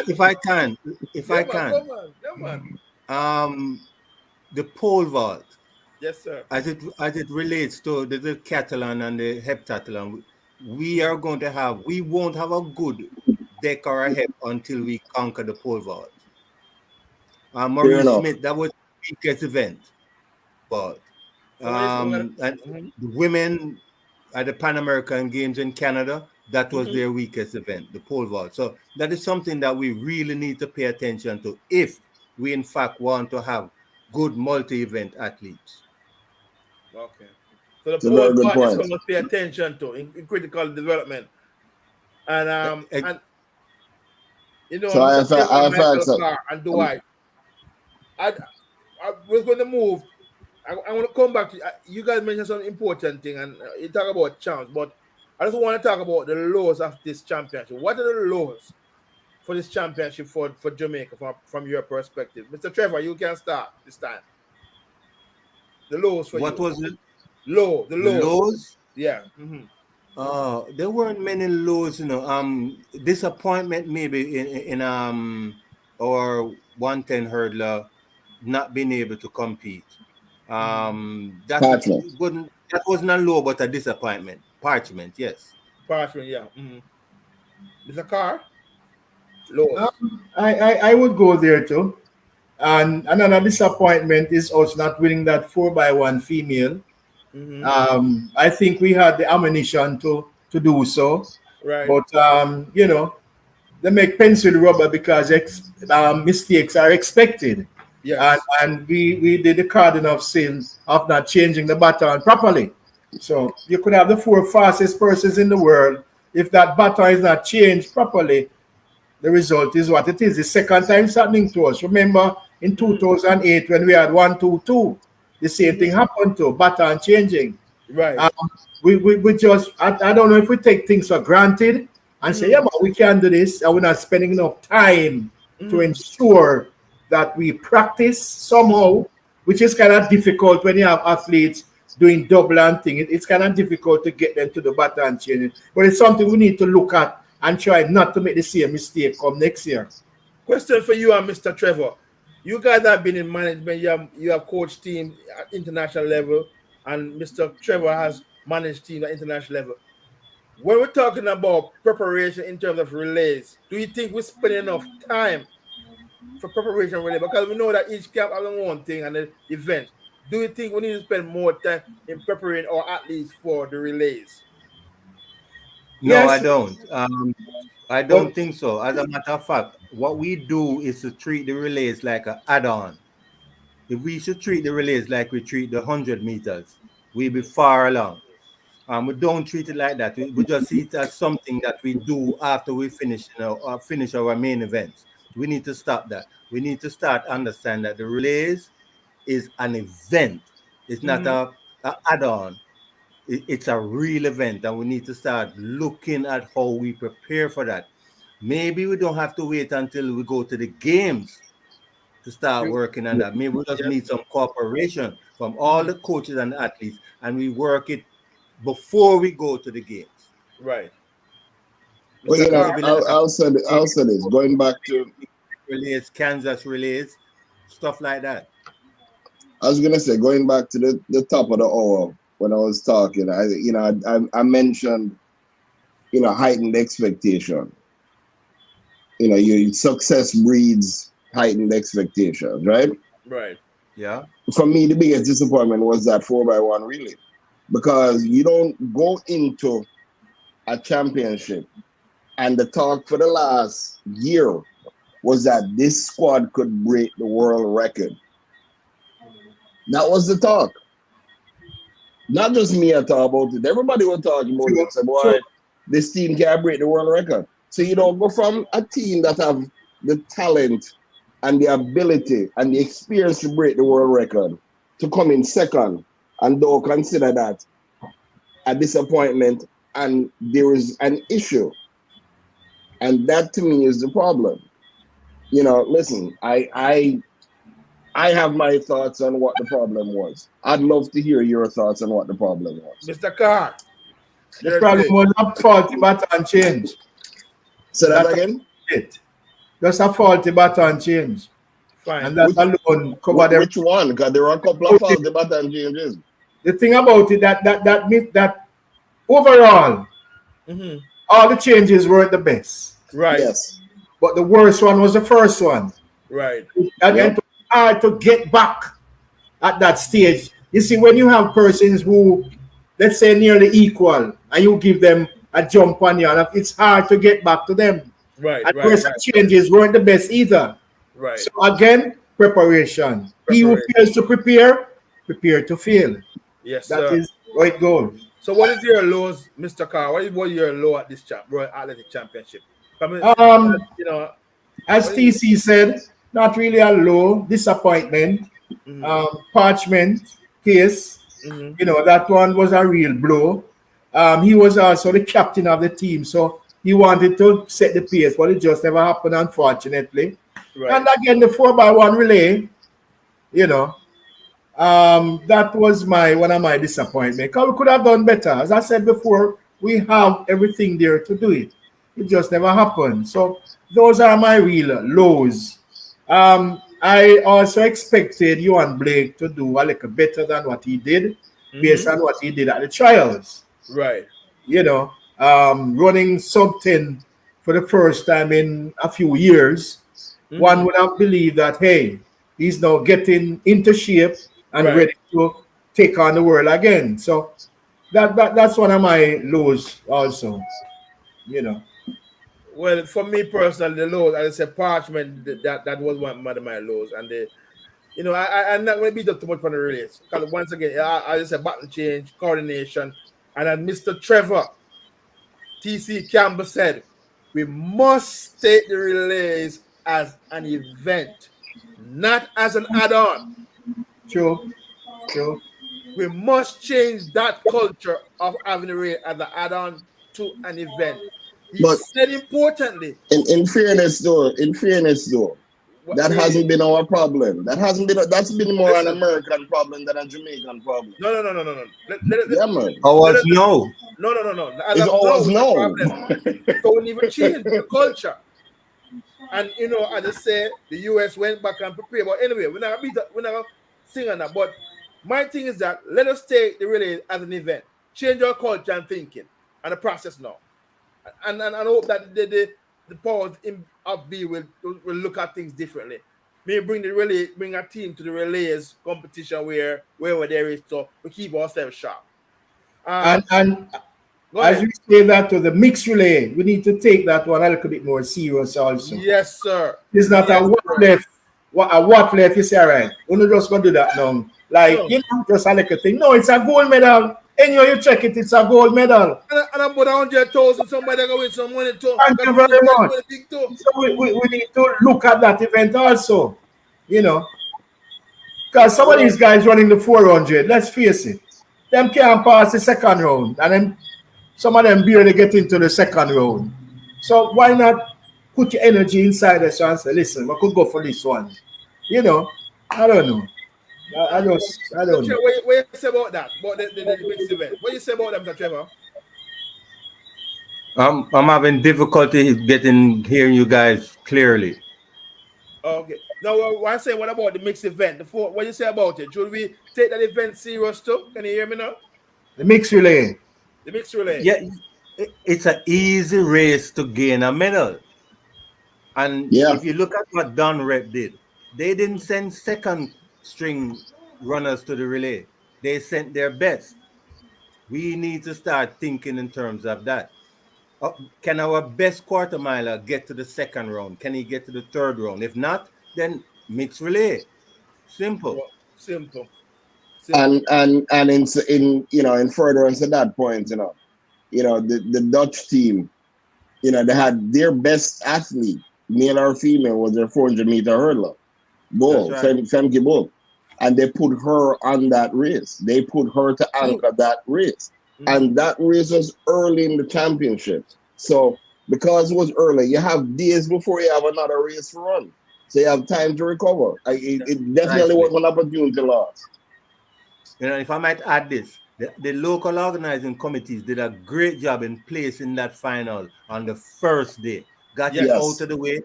Speaker 5: If I can. Come on. The pole vault.
Speaker 2: Yes, sir.
Speaker 5: As it relates to the decathlon and the heptathlon, we won't have a good deck or a hep until we conquer the pole vault. Maurice Smith, that was the weakest event. But and the women at the Pan American Games in Canada, that was their weakest event, the pole vault. So that is something that we really need to pay attention to if we in fact want to have good multi-event athletes.
Speaker 2: Okay. So the pole vault is something to pay attention to in critical development. And you know,
Speaker 3: so
Speaker 2: Michael Carr and Dwight. I was going to move. I want to come back to you guys mentioned some important thing, and you talk about champs, but I just want to talk about the lows of this championship. What are the lows for this championship for Jamaica from your perspective? Mr. Trevor, you can start this time. The lows for
Speaker 5: what
Speaker 2: you.
Speaker 5: What was it?
Speaker 2: The
Speaker 5: lows?
Speaker 2: Yeah.
Speaker 5: There weren't many lows, you know. Disappointment maybe in our 110 hurdler not being able to compete. That wasn't a low, but a disappointment. Parchment, yes.
Speaker 2: Parchment, yeah. Mr. Carr? Low.
Speaker 4: I would go there too. And another disappointment is us not winning that 4x1 female. I think we had the ammunition to do so.
Speaker 2: Right.
Speaker 4: But you know, they make pencil rubber because mistakes are expected.
Speaker 2: Yes.
Speaker 4: And we did the cardinal sin of not changing the baton properly. So you could have the 4 fastest persons in the world. If that baton is not changed properly, the result is what it is. The second time it's happening to us. Remember in 2008 when we had 1-2-2, the same thing happened to baton changing.
Speaker 2: Right.
Speaker 4: We just, I don't know if we take things for granted and say, yeah, but we can do this, and we're not spending enough time to ensure that we practice somehow, which is kind of difficult when you have athletes doing double and thing. It's kind of difficult to get them to the baton changing. But it's something we need to look at and try not to make the same mistake come next year.
Speaker 2: Question for you and Mr. Trevor. You guys have been in management. You have coached teams at international level, and Mr. Trevor has managed teams at international level. When we're talking about preparation in terms of relays, do you think we spend enough time for preparation relay? Because we know that each camp has their own thing and the event. Do you think we need to spend more time in preparing our athletes for the relays?
Speaker 5: No,
Speaker 4: Yes.
Speaker 5: I don't. I don't think so. As a matter of fact, what we do is to treat the relays like an add-on. If we should treat the relays like we treat the 100 meters, we'll be far along. We don't treat it like that. We just see it as something that we do after we finish, finish our main events. We need to stop that. We need to start understand that the relays is an event. It's not a add-on. It's a real event, and we need to start looking at how we prepare for that. Maybe we don't have to wait until we go to the games to start working on that. Maybe we just need some cooperation from all the coaches and athletes, and we work it before we go to the games.
Speaker 2: Right.
Speaker 3: Well, you know, I'll say this. Going back to
Speaker 5: relays, Kansas relays, stuff like that.
Speaker 3: I was gonna say, going back to the top of the hour when I was talking, I mentioned, heightened expectation. Your success breeds heightened expectations, right?
Speaker 2: Right.
Speaker 5: Yeah.
Speaker 3: For me, the biggest disappointment was that 4x1 relay, because you don't go into a championship and the talk for the last year was that this squad could break the world record. That was the talk. Not just me I talk about it. Everybody was talking about it. Say, boy, this team can break the world record. So you don't go from a team that have the talent and the ability and the experience to break the world record to come in second and don't consider that a disappointment and there is an issue. And that to me is the problem. Listen, I have my thoughts on what the problem was. I'd love to hear your thoughts on what the problem was.
Speaker 2: Mr. Carr.
Speaker 4: The problem was a faulty baton change.
Speaker 3: Say that again?
Speaker 4: Just a faulty baton change.
Speaker 2: Fine.
Speaker 4: And that alone covered everything.
Speaker 3: Which one? Because there are a couple of faulty baton changes.
Speaker 4: The thing about it, that means that overall, all the changes weren't the best.
Speaker 2: Right.
Speaker 3: Yes.
Speaker 4: But the worst one was the first one.
Speaker 2: Right.
Speaker 4: And then hard to get back at that stage. You see, when you have persons who, let's say, nearly equal, and you give them a jump on you, and it's hard to get back to them.
Speaker 2: Right.
Speaker 4: And the changes weren't the best either.
Speaker 2: Right.
Speaker 4: So again, preparation. He who fails to prepare to fail.
Speaker 2: Yes,
Speaker 4: that is how it goes.
Speaker 2: So what is your lows, Mr. Carr? What is your low at this Royal Athletic Championship?
Speaker 4: As TC said, not really a low, disappointment, parchment case. That one was a real blow. He was also the captain of the team, so he wanted to set the pace, but it just never happened, unfortunately. Right. And again, the 4x1 relay, that was one of my disappointments. Because we could have done better. As I said before, we have everything there to do it. It just never happened. So those are my real lows. I also expected Ewan Blake to do a little better than what he did, based on what he did at the trials.
Speaker 2: Right.
Speaker 4: Running sub 10 for the first time in a few years, one would have believed that, hey, he's now getting into shape and ready to take on the world again. So that's one of my lows also,
Speaker 2: Well, for me personally, the lows, as I said, Parchment, that was one of my lows. And I'm not going to beat up too much on the relays. Because once again, I just said battle change, coordination. And then Mr. Trevor, TC Campbell said, we must take the relays as an event, not as an add-on.
Speaker 4: True.
Speaker 2: We must change that culture of having a relay as an add-on to an event. He said importantly.
Speaker 3: In fairness, though, that hasn't been our problem. That's been more an American problem than a Jamaican problem.
Speaker 2: No.
Speaker 3: Yeah, man.
Speaker 5: Always no.
Speaker 2: No.
Speaker 3: It's always no.
Speaker 2: So we need to change the culture. And as I say, the US went back and prepared. But anyway, we're not gonna sing on that. But my thing is that let us take the relay as an event, change our culture and thinking and the process now. And I hope that the powers of B will look at things differently. Maybe bring a team to the relays competition wherever there is, so we keep ourselves sharp.
Speaker 4: And as we say that to the mixed relay, we need to take that one a little bit more serious also.
Speaker 2: Yes, sir.
Speaker 4: It's not a what left. You say, all right, we're not just going to do that now. Like, just a little thing. No, it's a gold medal. Anyway, you check it, it's a gold medal.
Speaker 2: And I'm about 100,000, somebody going to win some money too.
Speaker 4: Thank you very much. So we need to look at that event also, because some of these guys running the 400, let's face it, them can't pass the second round, and then some of them barely get into the second round. So why not put your energy inside us and say, listen, we could go for this one. I don't know. I don't know.
Speaker 2: What you say about that? About the mixed event? What you say about them, Mr. Trevor?
Speaker 5: I'm having difficulty hearing you guys clearly.
Speaker 2: Okay. Now, what about the mixed event? What you say about it? Should we take that event serious too? Can you hear me now?
Speaker 4: The mixed relay.
Speaker 2: The mixed relay.
Speaker 5: Yeah, it's an easy race to gain a medal. And if you look at what Don Rep did, they didn't send second string runners to the relay. They sent their best. We need to start thinking in terms of that. Can our best quarter miler get to the second round? Can he get to the third round? If not, then mixed relay. Simple.
Speaker 3: And in furtherance to that point, the Dutch team, they had their best athlete, male or female, was their 400-meter hurdler. Bull, Femke Bull. And they put her on that race. They put her to anchor that race. And that race was early in the championship. So because it was early, you have days before you have another race to run. So you have time to recover. It definitely was an opportunity lost.
Speaker 5: If I might add this, the local organizing committees did a great job in placing that final on the first day. Got it out of the way.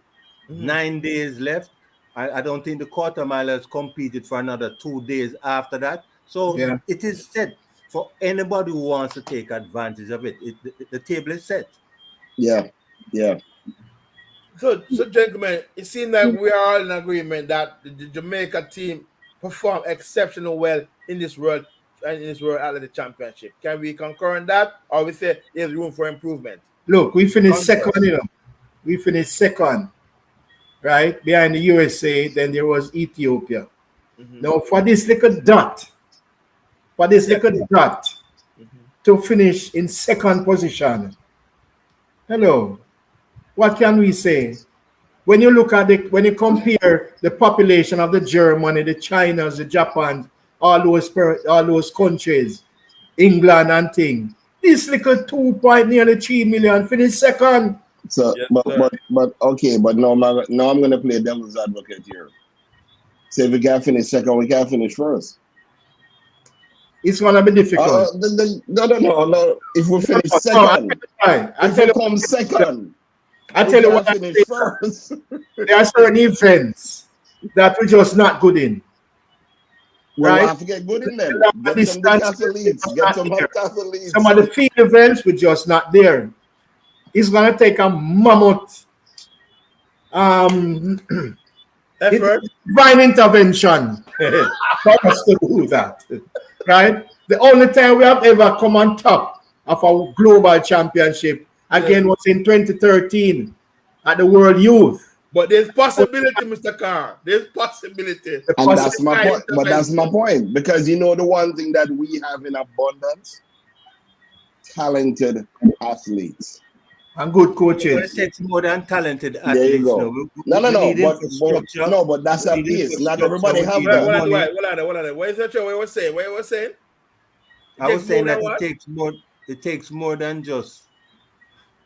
Speaker 5: 9 days left. I don't think the quarter milers competed for another 2 days after that. So it is set for anybody who wants to take advantage of it. The table is set.
Speaker 3: Yeah.
Speaker 2: So gentlemen, it seems like we are all in agreement that the Jamaica team performed exceptionally well in this world athletic championship. Can we concur on that, or we say there's room for improvement?
Speaker 4: Look, we finished second. We finished second, right behind the USA. Then there was Ethiopia. Now for this little dot, to finish in second position. Hello, what can we say? When you look at it, when you compare the population of the Germany, the Chinas, the Japan, all those countries, England and things, this little 2.3 million finished second.
Speaker 3: So, but now I'm gonna play devil's advocate here. So if we can't finish second, we can't finish first.
Speaker 4: It's gonna be difficult.
Speaker 3: No. If we finish second, if we come second,
Speaker 4: I tell you what,
Speaker 3: finish first.
Speaker 4: There are certain events that we're just not good in.
Speaker 3: Well,
Speaker 4: right?
Speaker 3: we have to get good in them. Get some athletes.
Speaker 4: Some of the field events we're just not there. It's gonna take a mammoth divine intervention for us to do that. Right? The only time we have ever come on top of a global championship again was in 2013 at the World Youth.
Speaker 2: But there's possibility, Mr. Carr. There's possibility.
Speaker 3: And that's my point. But that's my point. Because you know the one thing that we have in abundance? Talented athletes.
Speaker 4: And good
Speaker 5: But
Speaker 4: coaches.
Speaker 5: it takes more than talented
Speaker 3: There you
Speaker 5: athletes.
Speaker 3: go. No, but that's a base. Not everybody have that.
Speaker 2: What is that? What was saying? What was saying?
Speaker 5: I was saying that it takes more than just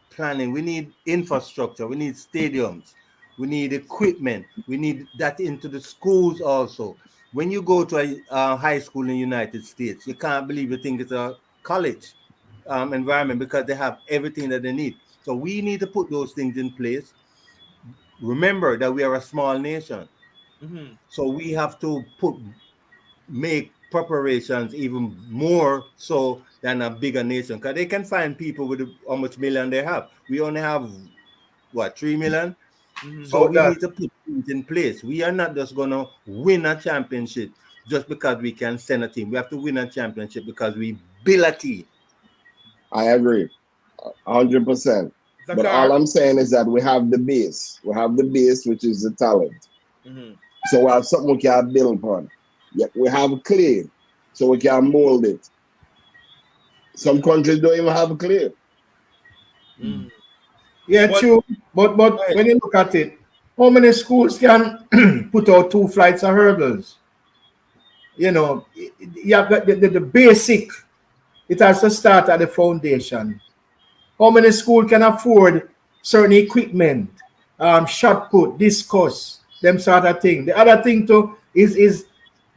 Speaker 5: planning. We need infrastructure, we need stadiums, we need equipment, we need that into the schools also. When you go to a high school in the United States, you can't believe you think it's a college environment because they have everything that they need. So we need to put those things in place. Remember that we are a small nation. So we have to make preparations even more so than a bigger nation, because they can find people with how much million they have. We only have 3 million. So we need to put things in place. We are not just gonna win a championship just because we can send a team. We have to win a championship because we build a team.
Speaker 3: I agree 100%. But all I'm saying is that we have the base. We have the base, which is the talent. So we have something we can build upon. Yeah, we have clay, so we can mold it. Some countries don't even have clay.
Speaker 4: Yeah, true. But when you look at it, how many schools can put out 2 flights of hurdles? You know, you have the basic. It has to start at the foundation. How many schools can afford certain equipment, shot put, discus, them sort of thing? The other thing too is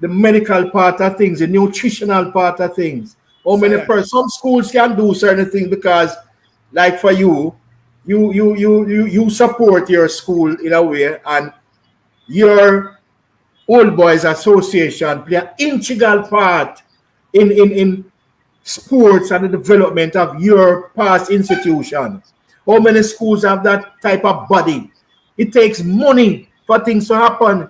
Speaker 4: the medical part of things, the nutritional part of things. How many some schools can do certain things because, like for you support your school in a way, and your Old Boys Association play an integral part in sports and the development of your past institution. How many schools have that type of body? It takes money for things to happen,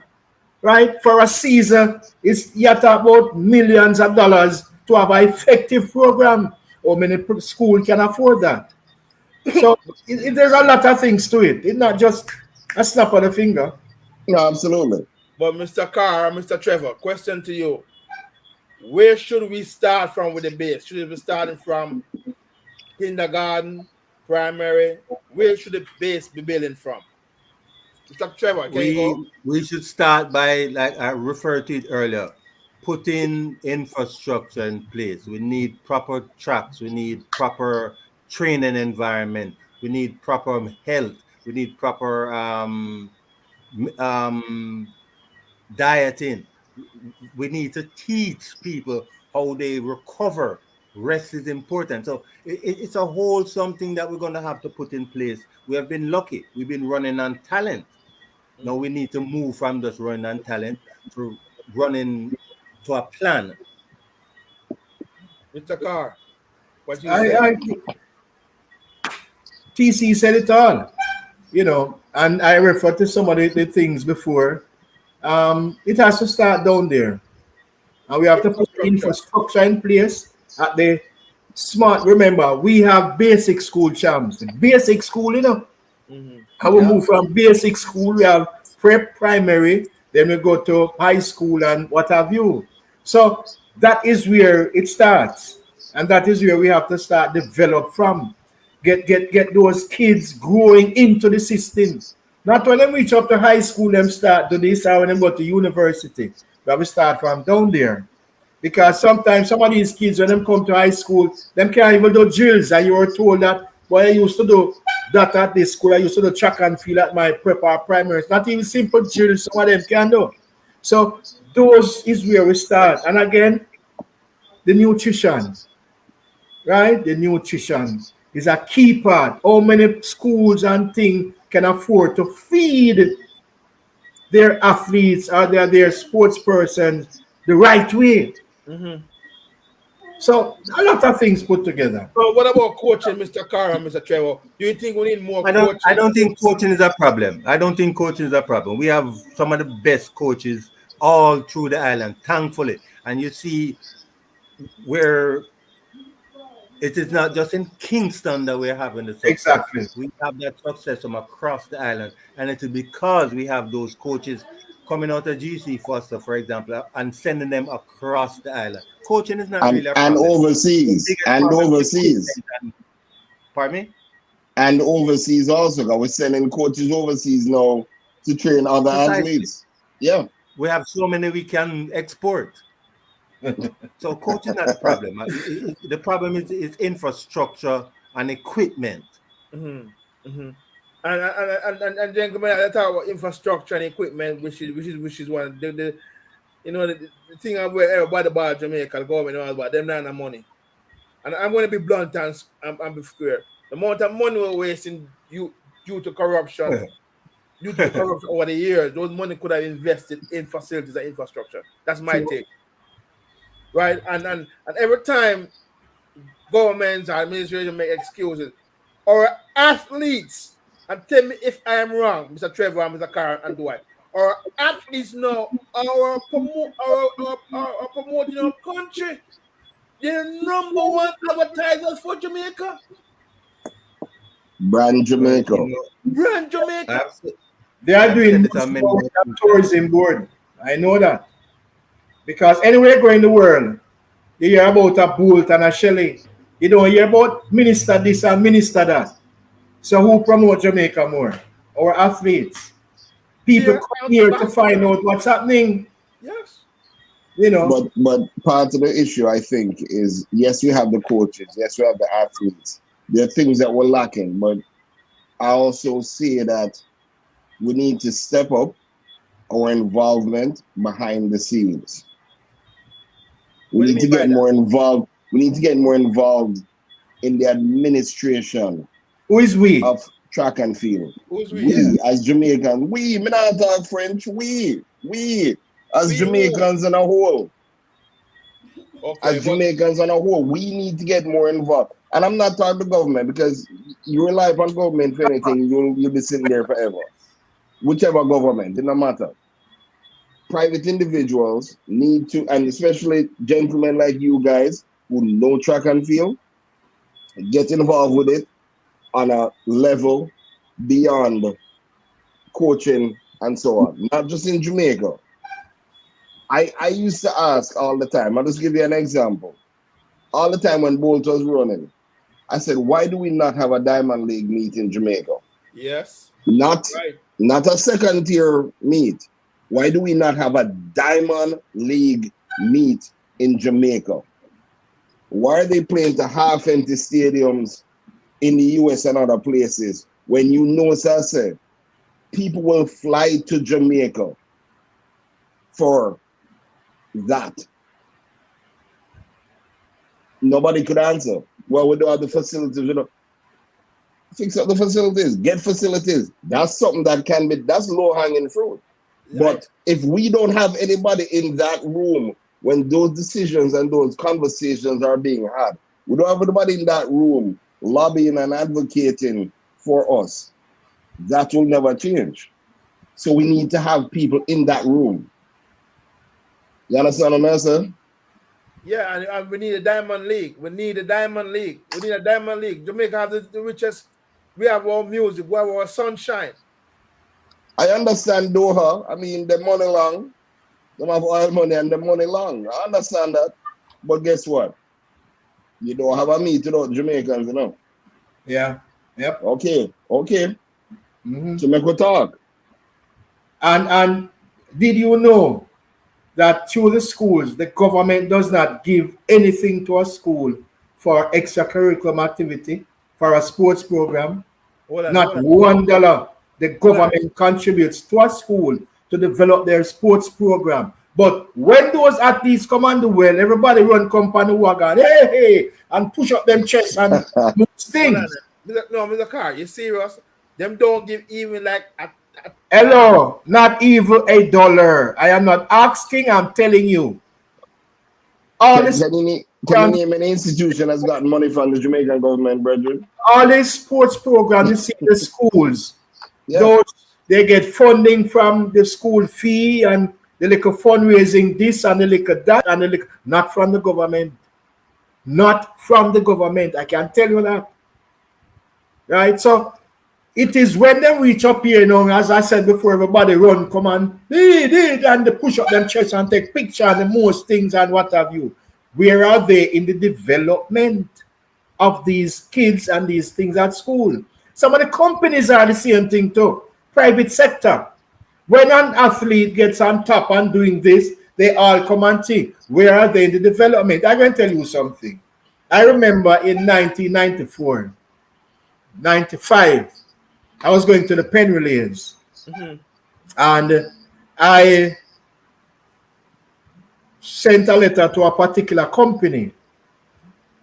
Speaker 4: right? For a season, you talk about millions of dollars to have an effective program. How many schools can afford that? So there's a lot of things to it. It's not just a snap of the finger.
Speaker 3: No, absolutely.
Speaker 2: But Mr. Carr, Mr. Trevor, question to you. Where should we start from with the base? Should we be starting from kindergarten, primary? Where should the base be building from? Mr. Trevor, can you go?
Speaker 5: We should start by, like I referred to it earlier, putting infrastructure in place. We need proper tracks. We need proper training environment. We need proper health. We need proper dieting. We need to teach people how they recover. Rest is important. So it's a whole something that we're going to have to put in place. We have been lucky. We've been running on talent. Now we need to move from just running on talent to running to a plan.
Speaker 2: Mr. Carr, what you say?
Speaker 4: TC said it all, you know, and I referred to some of the things before. It has to start down there. And we have to put infrastructure in place at the smart. Remember, we have basic school champs. Basic school, you know. And we move from basic school, we have prep primary, then we go to high school and what have you. So that is where it starts. And that is where we have to start develop from. Get those kids growing into the system. Not when they reach up to high school, them start to this, or when they go to university. But we start from down there. Because sometimes some of these kids, when they come to high school, them can't even do drills. And you were told that, boy, I used to do that at this school. I used to do track and field at my prep or primary. It's not even simple drills some of them can do. So those is where we start. And again, the nutrition, right? The nutrition is a key part. How many schools and things can afford to feed their athletes or their sports persons the right way? So a lot of things put together.
Speaker 2: So what about coaching, Mr. Carr and Mr. Trevor? Do you think we need more coaching?
Speaker 5: I don't think coaching is a problem. I don't think coaching is a problem. We have some of the best coaches all through the island, thankfully. And you see where It is not just in Kingston that we're having the success.
Speaker 4: Exactly.
Speaker 5: We have that success from across the island, and it is because we have those coaches coming out of GC Foster, for example, and sending them across the island. Coaching is not really a
Speaker 3: and
Speaker 5: problem.
Speaker 3: overseas. And overseas.
Speaker 5: Pardon me?
Speaker 3: And overseas also, because we're sending coaches overseas now to train other athletes. Yeah.
Speaker 5: We have so many we can export. So coaching is not the problem. The problem is infrastructure and equipment.
Speaker 2: And gentlemen, I talk about infrastructure and equipment, which is one of the thing where everybody about Jamaica, the government knows about them not the money. And I'm going to be blunt and be square. The amount of money we're wasting due to corruption, over the years, those money could have invested in facilities and infrastructure. That's my take. Right? And every time governments or administration make excuses, or athletes, and tell me if I am wrong, Mr. Trevor and Mr. Carr and Dwight, or athletes now are promoting our country. They're number one advertisers for Jamaica.
Speaker 3: Brand Jamaica.
Speaker 2: Brand Jamaica.
Speaker 4: They are doing tourism board. I know that. Because anywhere you go in the world, you hear about a Bolt and a Shelley. You don't hear about minister this and minister that. So who promote Jamaica more? Our athletes. People come here to find out what's happening.
Speaker 2: Yes.
Speaker 3: You know. But part of the issue, I think, is yes, we have the coaches, yes, we have the athletes. There are things that we're lacking, but I also see that we need to step up our involvement behind the scenes. We need to get more involved. We need to get more involved in the administration.
Speaker 4: Who is we?
Speaker 3: Of track and field.
Speaker 2: Who's we?
Speaker 3: We as Jamaicans. We not talk French. We as Jamaicans on a whole.
Speaker 2: Okay,
Speaker 3: as Jamaicans on a whole, we need to get more involved. And I'm not talking the government, because you rely upon government for anything, you'll be sitting there forever. Whichever government, it doesn't matter. Private individuals need to, and especially gentlemen like you guys who know track and field, get involved with it on a level beyond coaching and so on. Not just in Jamaica. I used to ask all the time, I'll just give you an example. All the time when Bolt was running, I said, why do we not have a Diamond League meet in Jamaica?
Speaker 2: Yes.
Speaker 3: Not a second tier meet. Why do we not have a Diamond League meet in Jamaica? Why are they playing to half-empty stadiums in the US and other places when you know, as I said, people will fly to Jamaica for that? Nobody could answer. Well, we don't have the facilities, Fix up the facilities, get facilities. That's something that can be, that's low-hanging fruit. Right. But if we don't have anybody in that room when those decisions and those conversations are being had, we don't have anybody in that room lobbying and advocating for us, that will never change. So we need to have people in that room. You understand what I'm saying?
Speaker 2: Yeah, and we need a Diamond League. We need a Diamond League. Jamaica has the richest. We have our music. We have our sunshine.
Speaker 3: I understand Doha. I mean, the money long. They have oil money and the money long. I understand that. But guess what? You don't have a meet without Jamaicans,
Speaker 4: Yeah. Yep.
Speaker 3: Okay. So make we talk.
Speaker 4: And did you know that through the schools, the government does not give anything to a school for extracurricular activity, for a sports program? Not $1. The government contributes to a school to develop their sports program. But when those athletes come on the well, everybody run company wagon, hey, and push up them chests and move things.
Speaker 2: No, Mr. Carr, you serious? Them don't give even like
Speaker 4: hello, not even $1. I am not asking, I'm telling you.
Speaker 3: Can you name an institution that's got money from the Jamaican government, brethren?
Speaker 4: All these sports programs you see in the schools, those they get funding from the school fee and the little fundraising this and the little that and the little, not from the government. not from the government. I can tell you that. Right? So it is when they reach up here, you know, as I said before, everybody run, come on, and they push up them chests and take pictures and the most things and what have you. Where are they in the development of these kids and these things at school? Some of the companies are the same thing too. Private sector. When an athlete gets on top and doing this, they all come and think, where are they in the development? I'm going to tell you something. I remember in 1994, 95, I was going to the pen relays. And I sent a letter to a particular company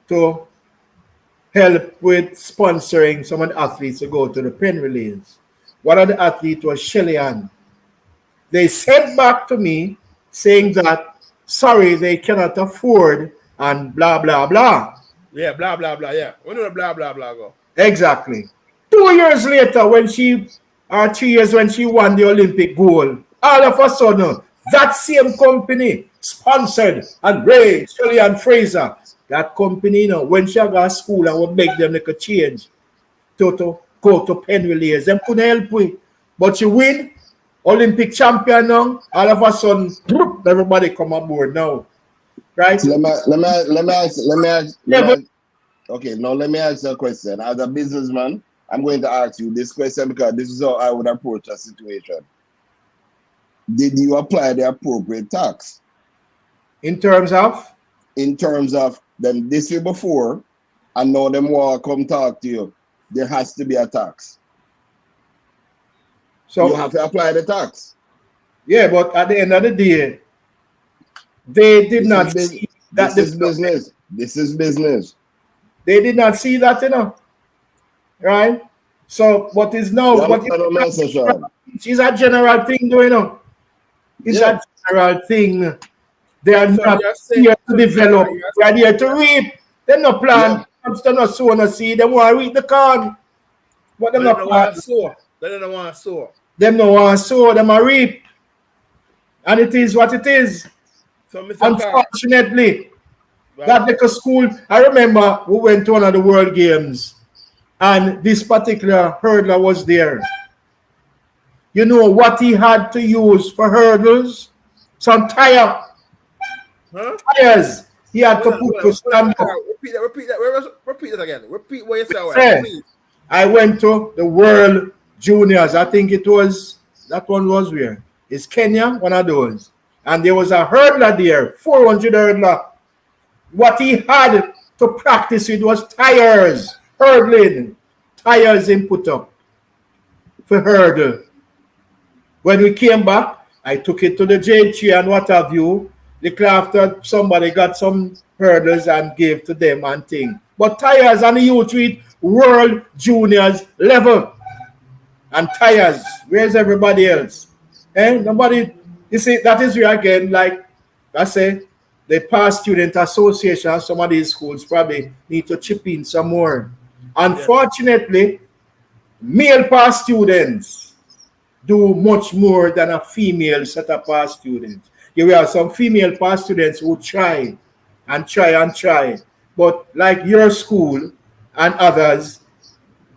Speaker 4: to help with sponsoring some of the athletes to go to the pen relays. One of the athletes was Shelly Ann. They sent back to me saying that, sorry, they cannot afford and blah, blah, blah.
Speaker 2: Yeah, blah, blah, blah, yeah. When did the blah, blah, blah go?
Speaker 4: Exactly. 2 years later, when she, or 3 years when she won the Olympic gold, all of a sudden, that same company sponsored and Ray, Shirley and Fraser, that company, you know, when she got to school and would make them like a change to go to pen relays, them couldn't help with. But she win, Olympic champion now, all of a sudden, everybody come aboard now. Right?
Speaker 3: Let me ask. Okay, now let me ask you a question. As a businessman, I'm going to ask you this question because this is how I would approach a situation. Did you apply the appropriate tax?
Speaker 4: In terms of?
Speaker 3: In terms of them this year before, and now them want to come talk to you, there has to be a tax. So you have to apply the tax.
Speaker 4: Yeah, but at the end of the day, they did not see that.
Speaker 3: This is business. This is business.
Speaker 4: They did not see that, you know. Right? So what is now? It's a general thing, you know. It's a general thing. They are not here to develop. They are here to reap. They're not plant. They're not sow no seed. They want to reap the corn. But they don't want to sow.
Speaker 2: They don't want to sow.
Speaker 4: They don't want to sow. They want to reap. And it is what it is.
Speaker 2: So,
Speaker 4: unfortunately, that little school, I remember we went to one of the World Games and this particular hurdler was there. You know what he had to use for hurdles? Some tires. He had to put to stand up.
Speaker 2: Repeat that again. Repeat what you said.
Speaker 4: I went to the World Juniors. I think it was, that one was where? It's Kenya, one of those. And there was a hurdler there, 400 hurdler. What he had to practice with was tires, hurdling, tires in put up for hurdle. When we came back, I took it to the J3 and what have you. Little after somebody got some hurdles and gave to them and thing. But tires and the youth with World Juniors level. And tires, where's everybody else? Nobody, you see, that is where again, like I say, the past student association, some of these schools probably need to chip in some more. Unfortunately, male past students do much more than a female set of past students. There are some female past students who try and try and try. But like your school and others,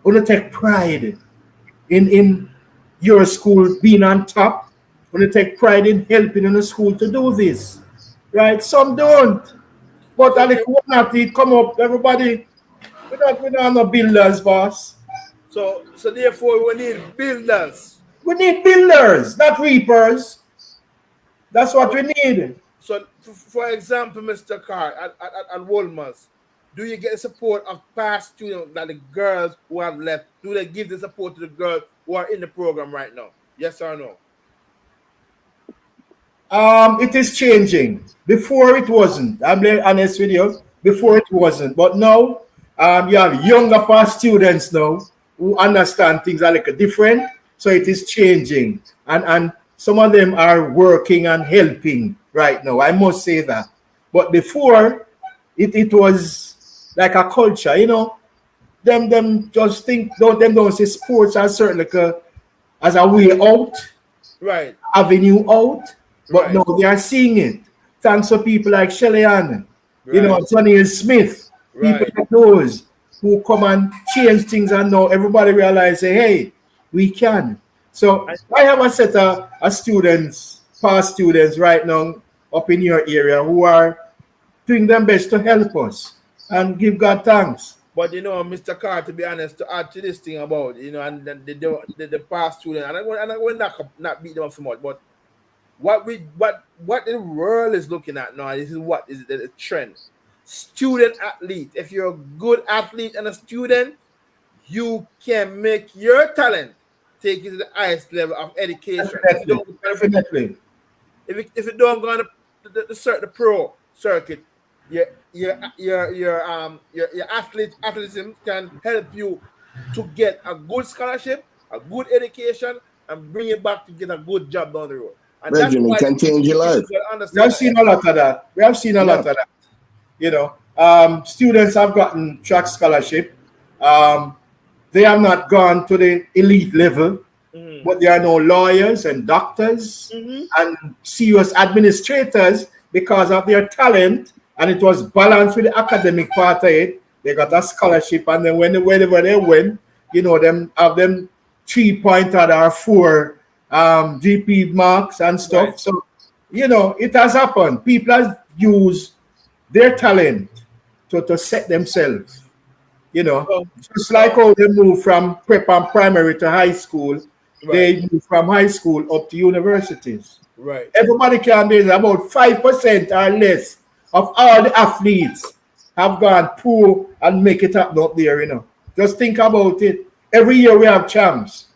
Speaker 4: want to take pride in your school being on top. Want to take pride in helping in the school to do this. Right? Some don't. But like one athlete come up, everybody, we don't no builders, boss.
Speaker 2: So therefore we need builders.
Speaker 4: We need builders, not reapers. That's what we need.
Speaker 2: So, for example, Mr. Carr, at Wolmer's, do you get the support of past students, like the girls who have left? Do they give the support to the girls who are in the program right now? Yes or no?
Speaker 4: It is changing. Before it wasn't. I'm being honest with you. Before it wasn't. But now, you have younger past students now who understand things are like different. So it is changing. And some of them are working and helping right now. I must say that. But before, it was like a culture, you know. Them just think, don't see sports as certain like as a way out.
Speaker 2: Right.
Speaker 4: Avenue out. But
Speaker 2: right.
Speaker 4: no, they are seeing it. Thanks to people like Shelly Ann. You know, Johnny and Smith, people like those who come and change things, and now everybody realize, say, hey, we can. So I have a set of students, past students right now up in your area who are doing their best to help us and give God thanks.
Speaker 2: But you know, Mr. Carr, to be honest, to add to this thing about, you know, and the past student, and I will not beat them up so much, but what the world is looking at now, this is what is the trend. Student athlete. If you're a good athlete and a student, you can make your talent take you to the highest level of education.
Speaker 4: Definitely.
Speaker 2: If you don't go on the pro circuit, your athleticism can help you to get a good scholarship, a good education, and bring you back to get a good job down the road. And that's why
Speaker 3: it can change your life.
Speaker 4: We have seen a lot of that. You know, students have gotten track scholarship. They have not gone to the elite level, but they are now lawyers and doctors and serious administrators because of their talent, and it was balanced with the academic part of it. They got a scholarship, and then whenever they win, you know, them 3-pointer or 4 GP marks and stuff. Right. So, you know, it has happened. People have used their talent to set themselves. You know, just like how they move from prep and primary to high school, they move from high school up to universities.
Speaker 2: Right.
Speaker 4: Everybody can be about 5% or less of all the athletes have gone pro and make it up there, you know. Just think about it. Every year we have champs.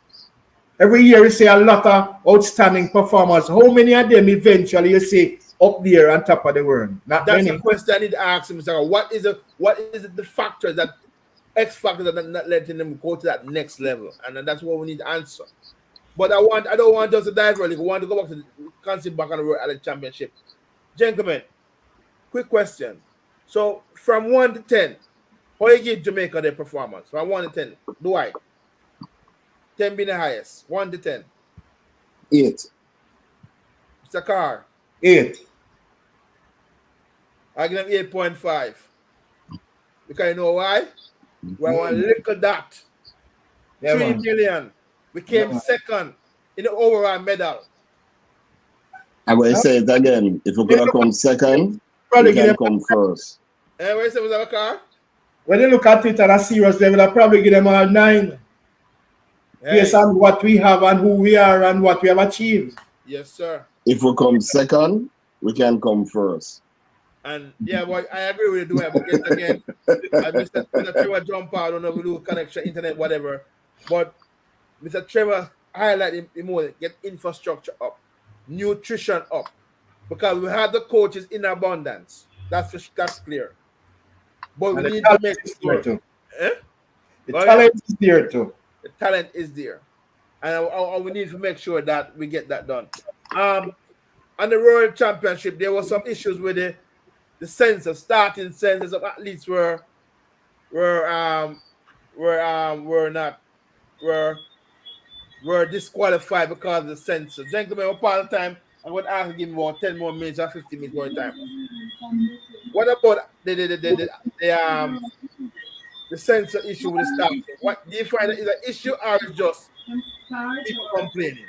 Speaker 4: Every year we see a lot of outstanding performers. How many of them eventually you see up there on top of the world? Not
Speaker 2: That's
Speaker 4: many.
Speaker 2: a question I need to ask him, Mr. What is the factors that X factors that are not letting them go to that next level? And that's what we need to answer. But I don't want just to dive early. I want to go back to the concept back on the road at the championship. Gentlemen, quick question. So from 1 to 10, how you give Jamaica their performance? From 1 to 10, do I? 10 being the highest. 1 to 10.
Speaker 3: 8.
Speaker 2: Mr. Carr.
Speaker 4: 8.
Speaker 2: I give them 8.5. Because you know why? We want little dot. 3 million. We came second in the overall medal.
Speaker 3: I'm going to say it again. If we're going to come second, we can come first.
Speaker 2: And what you say, Mr. Carr?
Speaker 4: When you look at it at a serious level, I'll probably give them all 9. Based on what we have and who we are and what we have achieved.
Speaker 2: Yes, sir.
Speaker 3: If we come second, we can come first.
Speaker 2: And yeah, boy, I agree with you. But yet again, Mr. Trevor jump out, I don't know if we do connection, internet, whatever. But Mr. Trevor highlight the more, get infrastructure up, nutrition up, because we have the coaches in abundance. That's clear. But we need to make sure.
Speaker 4: The talent is there too.
Speaker 2: The talent is there, and we need to make sure that we get that done. On the World Championship, there were some issues with the starting census of athletes were disqualified because of the census. Gentlemen, we're part of the time. I'm going to ask to give me about 10 more minutes or 15 minutes more time. What about the census issue with the staff? What do you find is an issue or is just people complaining?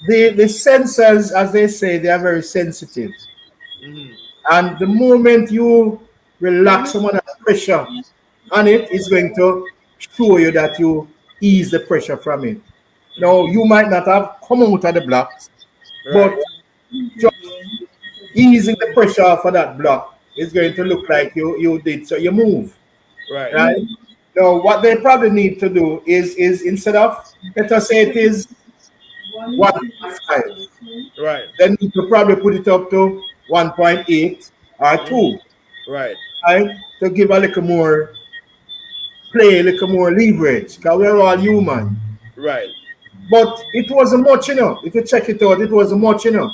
Speaker 4: The sensors, as they say, they are very sensitive. And the moment you relax some of the pressure on it, it's going to show you that you ease the pressure from it. Now, you might not have come out of the blocks, but just easing the pressure off of that block is going to look like you did, so you move. Right? Now, what they probably need to do is instead of, let us say it is 1.5.
Speaker 2: Right.
Speaker 4: They need to probably put it up to 1.8 or 2.
Speaker 2: Right.
Speaker 4: To give a little more play, a little more leverage, because we're all human.
Speaker 2: Right.
Speaker 4: But it wasn't much, you know. If you check it out, it wasn't much, you know.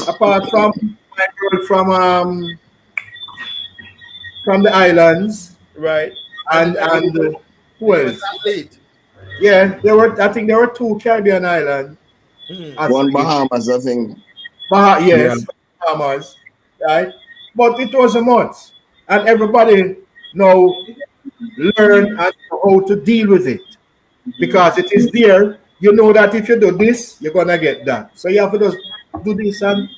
Speaker 4: Apart from the islands.
Speaker 2: Right.
Speaker 4: And who else? Yeah, I think there were 2 Caribbean islands.
Speaker 3: One Bahamas, I think.
Speaker 4: Yes, farmers, right? But it was a month, and everybody now learn and know how to deal with it because it is there. You know that if you do this, you're gonna get that. So you have to just do this and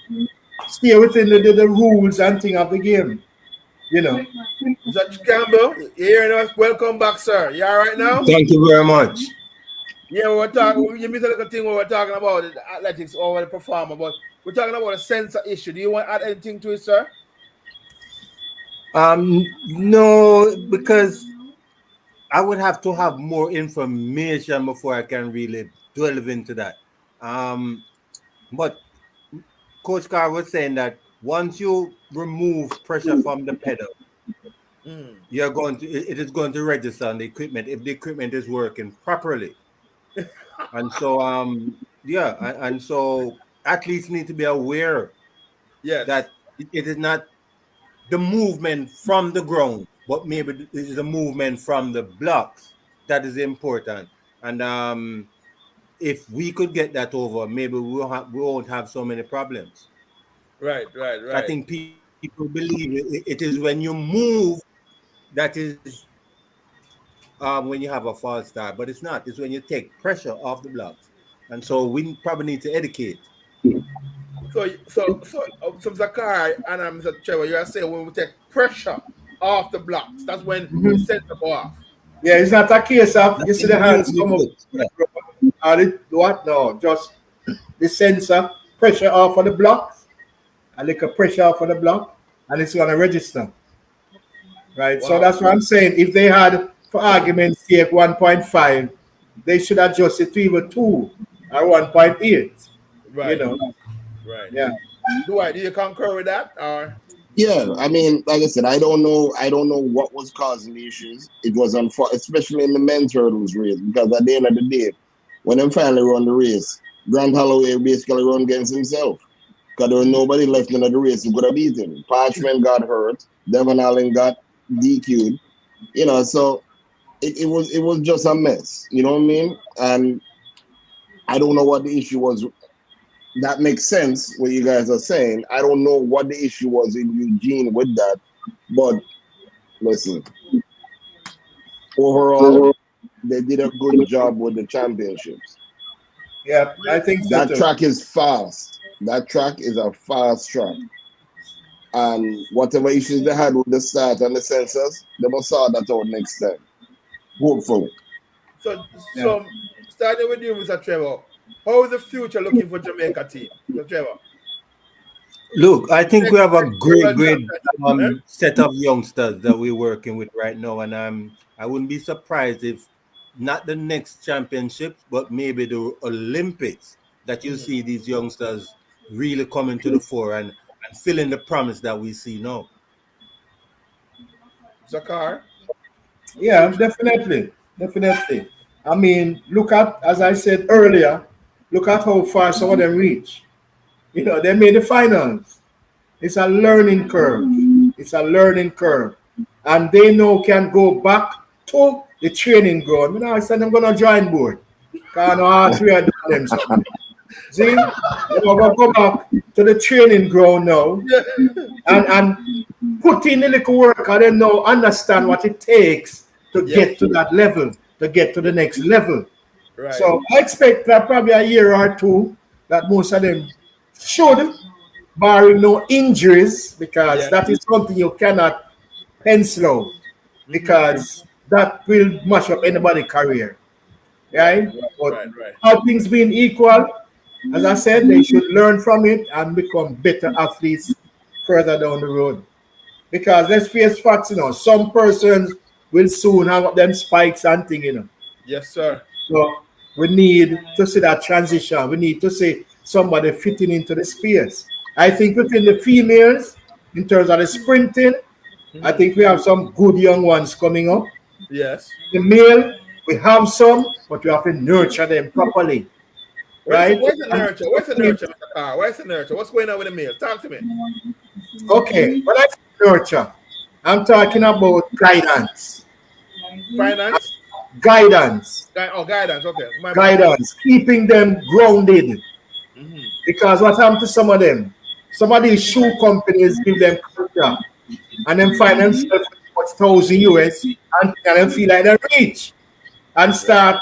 Speaker 4: stay within the rules and thing of the game. You know.
Speaker 2: Judge Campbell, you hearing us? Welcome back, sir. You all right now?
Speaker 5: Thank you very much.
Speaker 2: Yeah, we're talking. You missed a little thing when we're talking about the athletics or the performer, but we're talking about a sensor issue. Do you want to add anything to it, sir?
Speaker 5: No, because I would have to have more information before I can really delve into that. But Coach Carr was saying that once you remove pressure from the pedal, it is going to register on the equipment if the equipment is working properly. And so and so athletes need to be aware that it is not the movement from the ground, but maybe it is the movement from the blocks that is important. And if we could get that over, maybe we won't have so many problems.
Speaker 2: Right.
Speaker 5: I think people believe it is when you move that is when you have a false start, but it's not. It's when you take pressure off the blocks. And so we probably need to educate.
Speaker 2: So Zakari and Mr. Trevor, you are saying when we take pressure off the blocks, that's when the center go off.
Speaker 4: Yeah, it's not a case of you see the hands come up. What? No, just the sensor pressure off of the blocks, a little pressure off of the block, and it's gonna register. Right. Wow. So that's what I'm saying. If they had, for argument's sake, 1.5, they should adjust it to either 2 or 1.8.
Speaker 2: Right.
Speaker 4: You know.
Speaker 2: Right.
Speaker 4: Yeah.
Speaker 2: Do you concur with that? Or
Speaker 3: yeah, I mean, like I said, I don't know what was causing the issues. It was especially in the men's hurdles race, because at the end of the day, when they finally run the race, Grant Holloway basically run against himself. Because there was nobody left in the race who could have beat him. Parchment got hurt, Devon Allen got DQ'd, you know, so it was just a mess, you know what I mean? And I don't know what the issue was. That makes sense what you guys are saying. I don't know what the issue was in Eugene with that, but listen, overall, they did a good job with the championships.
Speaker 4: Yeah, I think so
Speaker 3: that
Speaker 4: too.
Speaker 3: Track is fast. That track is a fast track. And whatever issues they had with the start and the sensors, they must sort that out next time. Hopefully.
Speaker 2: So starting with you, Mr. Trevor, how is the future looking for Jamaica team, Mr. Trevor?
Speaker 5: Look, I think we have a great set of youngsters that we're working with right now, and I wouldn't be surprised if not the next championships, but maybe the Olympics, that you see these youngsters really coming to the fore and filling the promise that we see now.
Speaker 2: Zakar?
Speaker 4: Yeah, definitely. I mean, look at, as I said earlier, look at how far some of them reach. You know, they made the finals. It's a learning curve. And they now can go back to the training ground. You know, I said I'm going to join board. Because all three of them something. See, they're going to go back to the training ground now and put in the little work and then now understand what it takes to get to that level, to get to the next level.
Speaker 2: Right.
Speaker 4: So I expect that probably a year or two that most of them should, barring no injuries, because that is something you cannot pencil out, because that will mash up anybody's career. Right? But all things being equal, as I said, they should learn from it and become better athletes further down the road. Because let's face facts, you know, some persons will soon have them spikes and things, you know.
Speaker 2: Yes, sir.
Speaker 4: So we need to see that transition. We need to see somebody fitting into the space. I think within the females, in terms of the sprinting, I think we have some good young ones coming up.
Speaker 2: Yes.
Speaker 4: The male, we have some, but we have to nurture them properly. Right?
Speaker 2: Where's the nurture? Where's the nurture? What's going on with the male? Talk to me.
Speaker 4: Okay, when I say nurture, I'm talking about guidance.
Speaker 2: Finance?
Speaker 4: Guidance.
Speaker 2: Guidance, okay.
Speaker 4: Guidance. Keeping them grounded. Because what happened to some of them? Some of these shoe companies give them contract and then find themselves with 1,000 US and then feel like they're rich and start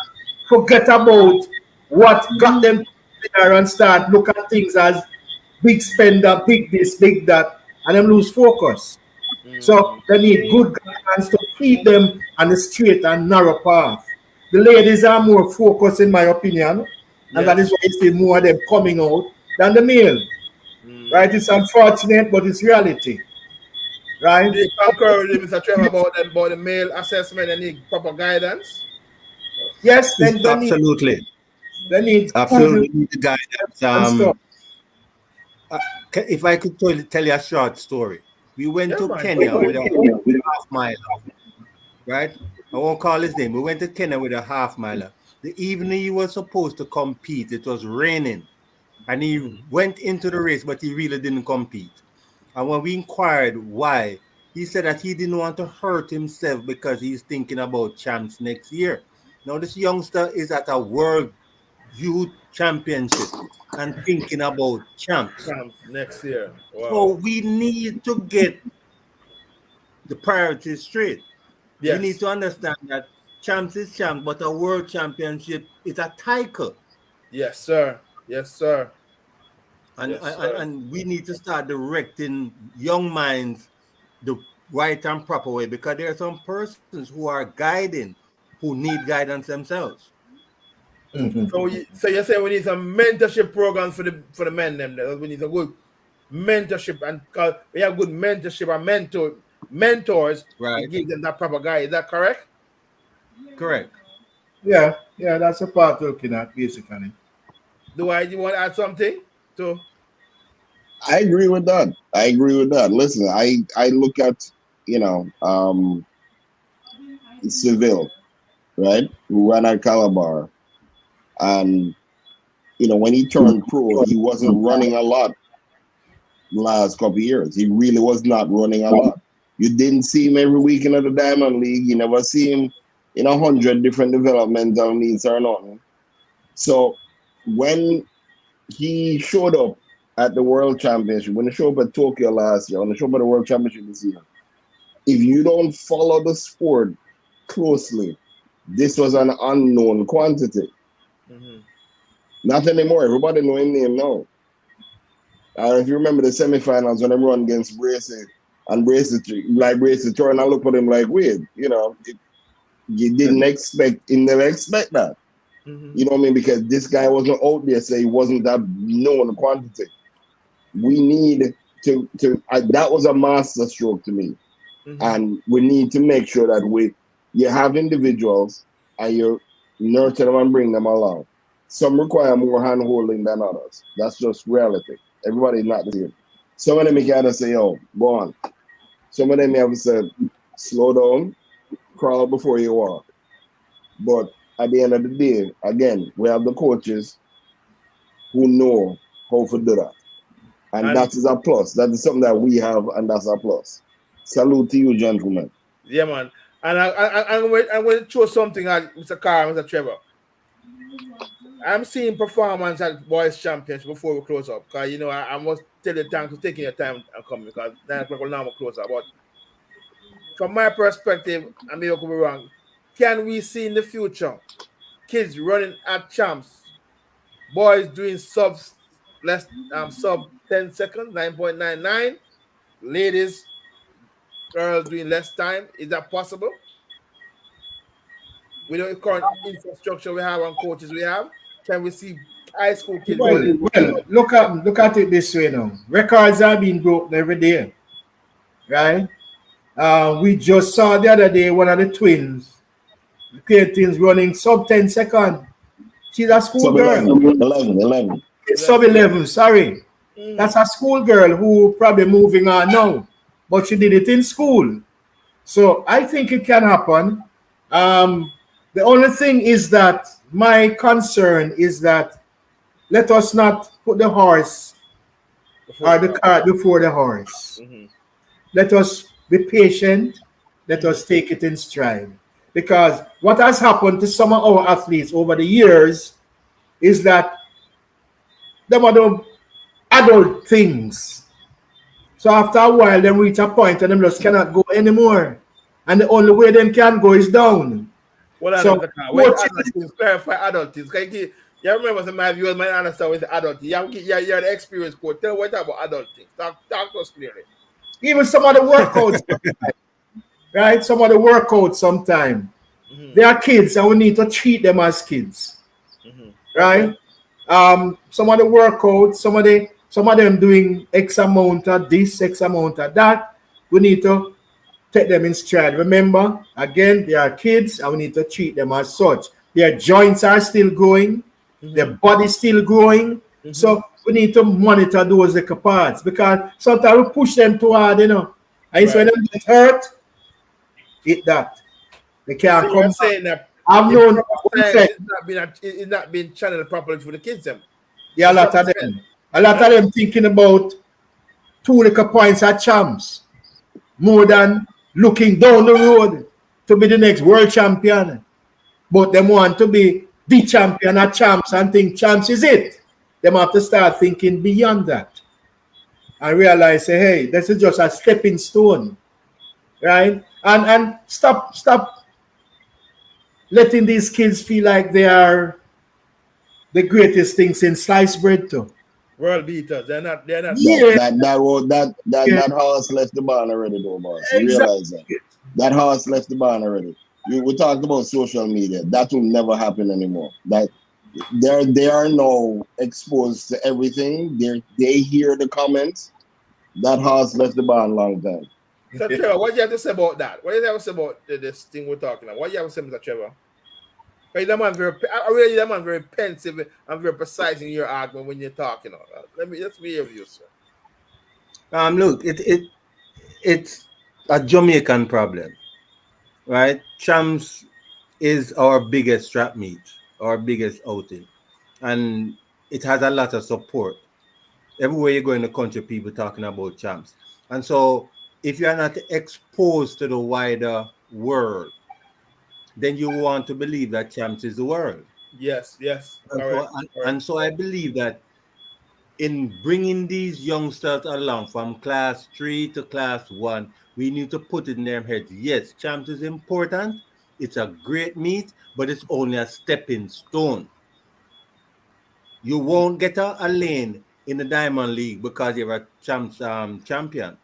Speaker 4: forget about what got them there and start look at things as big spender, big this, big that, and then lose focus. So they need good guidance to keep them on the straight and narrow path. The ladies are more focused, in my opinion, and that is why you see more of them coming out than the male. Right? It's unfortunate, but it's reality. Right?
Speaker 2: Do you concur with Mr. Trevor about the male assessment and need proper guidance?
Speaker 4: Yes, then
Speaker 5: absolutely.
Speaker 4: They need
Speaker 5: absolutely the guidance. If I could tell you a short story. We went to Kenya with a half miler, right? I won't call his name. We went to Kenya with a half miler. The evening he was supposed to compete, it was raining. And he went into the race, but he really didn't compete. And when we inquired why, he said that he didn't want to hurt himself because he's thinking about champs next year. Now, this youngster is at a world youth championship and thinking about champs
Speaker 2: next year. Wow.
Speaker 5: So we need to get the priorities straight.
Speaker 2: Yes.
Speaker 5: We need to understand that champs is champ, but a world championship is a title.
Speaker 2: Yes, sir. Yes, sir.
Speaker 5: And we need to start directing young minds the right and proper way, because there are some persons who are guiding who need guidance themselves.
Speaker 2: So you're saying we need some mentorship programs for the men them. We need a good mentorship, and because we have good mentorship and mentors,
Speaker 5: right?
Speaker 2: Give them that proper guide. Is that correct?
Speaker 5: Correct.
Speaker 4: Yeah, that's a part we're looking at basically.
Speaker 2: You want to add something to?
Speaker 3: I agree with that. Listen, I look at Seville, right? Who ran at Calabar. And, when he turned pro, he wasn't running a lot the last couple of years. He really was not running a lot. You didn't see him every weekend at the Diamond League. You never see him in 100 different developmental meets or nothing. So when he showed up at the World Championship, when he showed up at Tokyo last year, when he showed up at the World Championship this year, if you don't follow the sport closely, this was an unknown quantity. Not anymore. Everybody know his name now. If you remember the semifinals when they run against Bracy and Bracy turn and look at him like weird. You didn't expect, he never expect that. You know what I mean? Because this guy wasn't out there, so he wasn't that known quantity. We need to that was a master stroke to me. And we need to make sure that you have individuals and you nurture them and bring them along. Some require more hand holding than others. That's just reality. Everybody's not the same. Some of them you gotta say, "Oh, go on." Some of them you have to say, "Slow down, crawl before you walk." But at the end of the day, again, we have the coaches who know how to do that. And that is a plus. That is something that we have, and that's a plus. Salute to you, gentlemen.
Speaker 2: Yeah, man. And I'm going to throw something at Mr. Carr and Mr. Trevor. I'm seeing performance at Boys Championship before we close up. Because, I must tell you thanks for taking your time and coming, because 9 o'clock will now close up. But from my perspective, I may be wrong, can we see in the future kids running at champs, boys doing sub 10 seconds, 9.99, ladies, girls doing less time? Is that possible? With the current infrastructure we have and coaches we have, can we see high school kids?
Speaker 4: Well, look at it this way now. Records are being broken every day, right? We just saw the other day one of the twins, running sub 10 seconds. She's a school girl.
Speaker 3: 11.
Speaker 4: Sub 11, sorry. That's a school girl who probably moving on now, but she did it in school. So I think it can happen. The only thing is that my concern is that let us not put the horse or the cart before the horse. Let us be patient. Let us take it in stride. Because what has happened to some of our athletes over the years is that them are the adult things. So after a while, them reach a point and them just cannot go anymore. And the only way them can go is down.
Speaker 2: What
Speaker 4: So,
Speaker 2: when adult things, clarify adult things. You remember some of you might understand with the adult. You have the experience code. Tell what about adult things. Talk to us clearly.
Speaker 4: even some of the workouts, right? Some of the workouts sometimes. They are kids and we need to treat them as kids. Right? Some of the workouts, some of them doing X amount of this, X amount of that. We need to take them in stride. Remember, again, they are kids and we need to treat them as such. Their joints are still growing, their body still growing. So we need to monitor those little parts because sometimes we push them too hard, you know. And it's when them get hurt, hit that. They can't
Speaker 2: So
Speaker 4: come
Speaker 2: you're saying that
Speaker 4: I've known
Speaker 2: it's not being channeled properly for the kids.
Speaker 4: Yeah, a lot of them. A lot of them thinking about 2 little points at champs more than looking down the road to be the next world champion. But they want to be the champion at champs and think champs is it. They have to start thinking beyond that and realize, say, hey, this is just a stepping stone, right? And stop letting these kids feel like they are the greatest things in sliced bread too.
Speaker 2: World beaters, they're not.
Speaker 4: Yeah.
Speaker 3: That horse left the barn already, though, boss. You realize that? That horse left the barn already. We talked about social media. That will never happen anymore. That they are now exposed to everything. They hear the comments. That horse left the barn long time.
Speaker 2: So Trevor, what do you have to say about that? What do you have to say about this thing we're talking about? What do you have to say, Mr. Trevor? That man very pensive and very precise in your argument when you're talking. Let's be your view, sir.
Speaker 5: Look, it's a Jamaican problem, right? Champs is our biggest trap meet, our biggest outing, and it has a lot of support. Everywhere you go in the country, people talking about champs, and so if you are not exposed to the wider world, then you want to believe that champs is the world.
Speaker 2: Yes.
Speaker 5: And so I believe that in bringing these youngsters along from class 3 to class 1, we need to put it in their heads. Yes, champs is important. It's a great meet, but it's only a stepping stone. You won't get a lane in the Diamond League because you're a champion.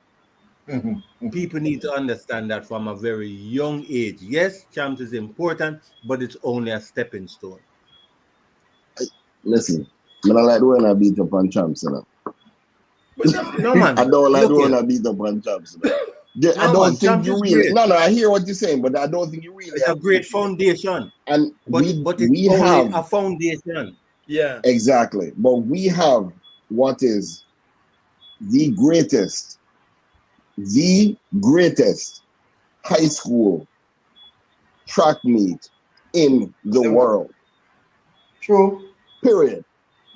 Speaker 5: People need to understand that from a very young age. Yes, champs is important, but it's only a stepping stone.
Speaker 3: Listen, I don't like the way I beat up on champs.
Speaker 5: No, man.
Speaker 3: I don't like the way I beat up on champs. I don't think you really. No, I hear what you're saying, but I don't think you really.
Speaker 5: It's a great foundation.
Speaker 3: And
Speaker 5: but we have a foundation.
Speaker 2: Yeah.
Speaker 3: Exactly. But we have what is the greatest high school track meet in the world.
Speaker 4: True.
Speaker 3: Period.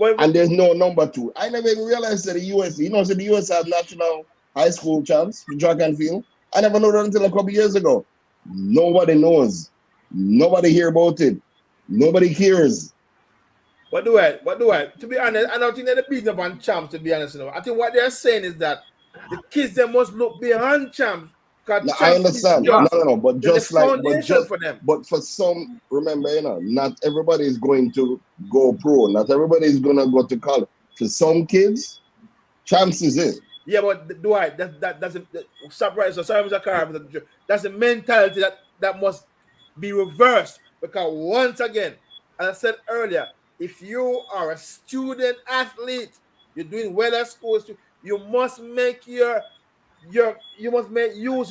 Speaker 3: And there's no number 2. I never even realized that the US, so the US have national high school champs in track and field. I never knew that until a couple years ago. Nobody knows. Nobody hear about it. Nobody cares.
Speaker 2: What do I? To be honest, I don't think they're beating up on champs, to be honest. I think what they're saying is that the kids, they must look beyond champs.
Speaker 3: No, I understand. No. But just like,
Speaker 2: for them.
Speaker 3: But for some, remember, not everybody is going to go pro. Not everybody is going to go to college. For some kids, champs is it.
Speaker 2: Yeah, but Dwight, that's a surprise. So sorry, Mr. Carr, that's a mentality that must be reversed. Because once again, as I said earlier, if you are a student athlete, you're doing well at school, you must make use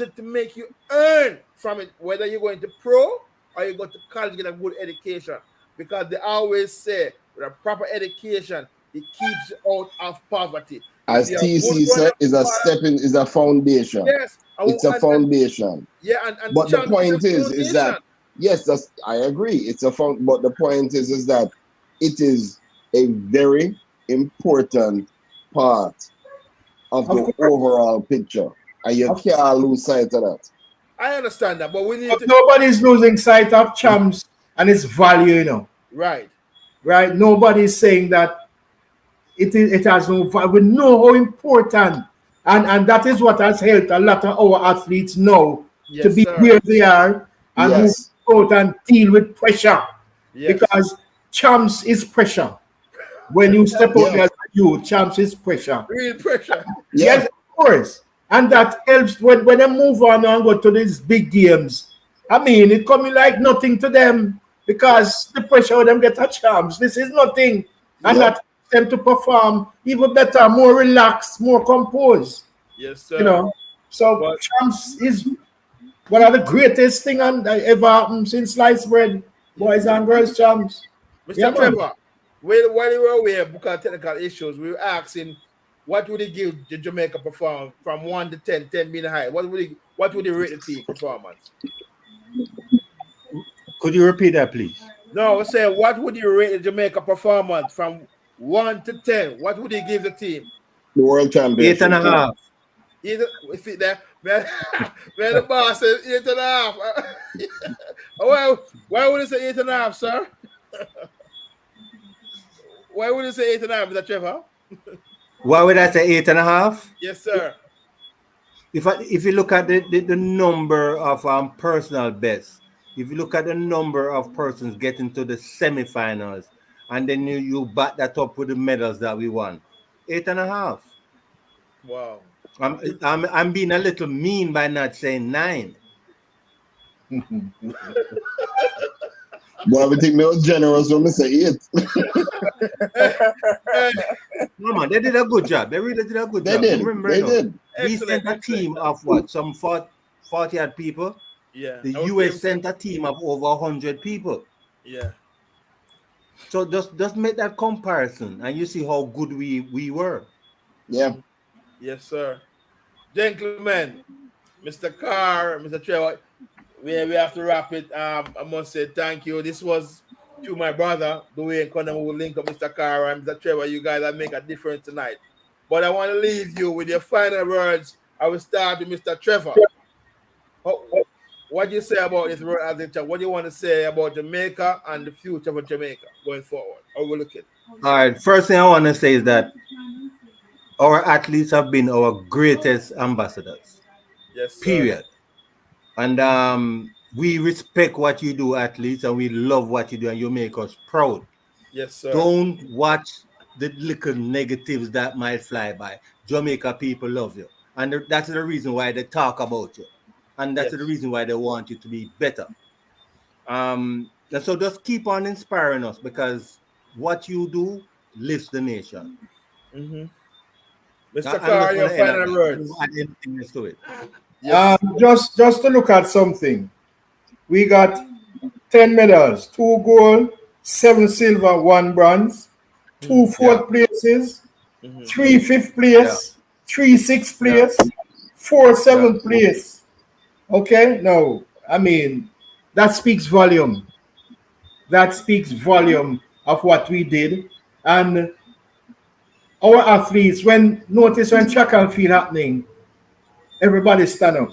Speaker 2: it to make you earn from it, whether you're going to pro or you go to college to get a good education. Because they always say with a proper education, it keeps you out of poverty.
Speaker 3: As TC said, is a foundation.
Speaker 2: Yes,
Speaker 3: it's a foundation.
Speaker 2: Yeah,
Speaker 3: but the point is that yes, I agree. It's a foundation. But the point is that it is a very important part of the overall picture, and you can't lose sight of that.
Speaker 2: I understand that, but we need.
Speaker 4: But nobody's losing sight of champs and its value,
Speaker 2: Right.
Speaker 4: Nobody's saying that it has no value. We know how important, and that is what has helped a lot of our athletes now to
Speaker 2: Yes,
Speaker 4: be
Speaker 2: sir.
Speaker 4: where they are and move
Speaker 3: Yes.
Speaker 4: out and deal with pressure.
Speaker 2: Yes.
Speaker 4: Because champs is pressure. When you step out
Speaker 3: Yeah.
Speaker 4: there as a youth, champs is pressure.
Speaker 2: Real pressure.
Speaker 3: Yeah.
Speaker 4: Yes, of course. And that helps when they move on and go to these big games. I mean, it coming like nothing to them because the pressure of them get a chance. This is nothing. And
Speaker 3: Yep.
Speaker 4: that helps them to perform even better, more relaxed, more composed.
Speaker 2: Yes,
Speaker 4: You
Speaker 2: sir.
Speaker 4: know. So
Speaker 2: But
Speaker 4: champs is one of the greatest thing that ever happened since sliced bread. Boys and girls champs. Yeah,
Speaker 2: Mr.
Speaker 4: man.
Speaker 2: Trevor, while you were away because of technical issues, we were asking what would he give the Jamaica performance from 1 to 10, 10 being high? What would he rate the team performance?
Speaker 5: Could you repeat that, please?
Speaker 2: No, we're saying what would you rate the Jamaica performance from 1 to 10? What would he give the team?
Speaker 3: The world championship.
Speaker 5: 8.5.
Speaker 2: Either we see that man, man the boss says 8.5. Why would he say 8.5, sir? Why would you say 8.5, Mr. Trevor?
Speaker 5: Why would I say 8.5?
Speaker 2: Yes, sir.
Speaker 5: If you look at the number of personal bests, if you look at the number of persons getting to the semifinals, and then you back that up with the medals that we won, 8.5.
Speaker 2: Wow.
Speaker 5: I'm being a little mean by not saying 9.
Speaker 3: Boy, we think me was generous when we say 8.
Speaker 5: No man, they did a good job. They really did a good
Speaker 3: They
Speaker 5: job.
Speaker 3: did.
Speaker 5: Remember,
Speaker 3: They
Speaker 5: you know,
Speaker 3: did.
Speaker 5: we
Speaker 2: Excellent,
Speaker 5: sent a team of what, some 40 odd people.
Speaker 2: Yeah.
Speaker 5: The US sent a team of over 100 people.
Speaker 2: Yeah.
Speaker 5: So just make that comparison, and you see how good we were.
Speaker 3: Yeah.
Speaker 2: Yes, sir. Gentlemen, Mr. Carr, Mr. Trevor, we have to wrap it. I must say thank you. This was to my brother, Dwayne Cunningham, who will link up Mr. Carr and Mr. Trevor. You guys have make a difference tonight. But I want to leave you with your final words. I will start with Mr. Trevor. What do you say about this world as a child? What do you want to say about Jamaica and the future of Jamaica going forward? How we look at it?
Speaker 5: All right. First thing I want to say is that our athletes have been our greatest ambassadors.
Speaker 2: Yes, sir.
Speaker 5: Period. And we respect what you do, athletes, and we love what you do, and you make us proud.
Speaker 2: Yes, sir.
Speaker 5: Don't watch the little negatives that might fly by. Jamaica people love you, and that's the reason why they talk about you, and that's the reason why they want you to be better. And so just keep on inspiring us, because what you do lifts the nation.
Speaker 2: Mm-hmm. Mr. Carr, your final words.
Speaker 5: Add anything else to it.
Speaker 2: Yes.
Speaker 4: Just to look at something, we got 10 medals, 2 gold, 7 silver, 1 bronze, 2 fourth places, 3 fifth place, 3 sixth place, 4 seventh place. Okay, now I mean that speaks volume. That speaks volume of what we did, and our athletes. When track and field happening, everybody stand up.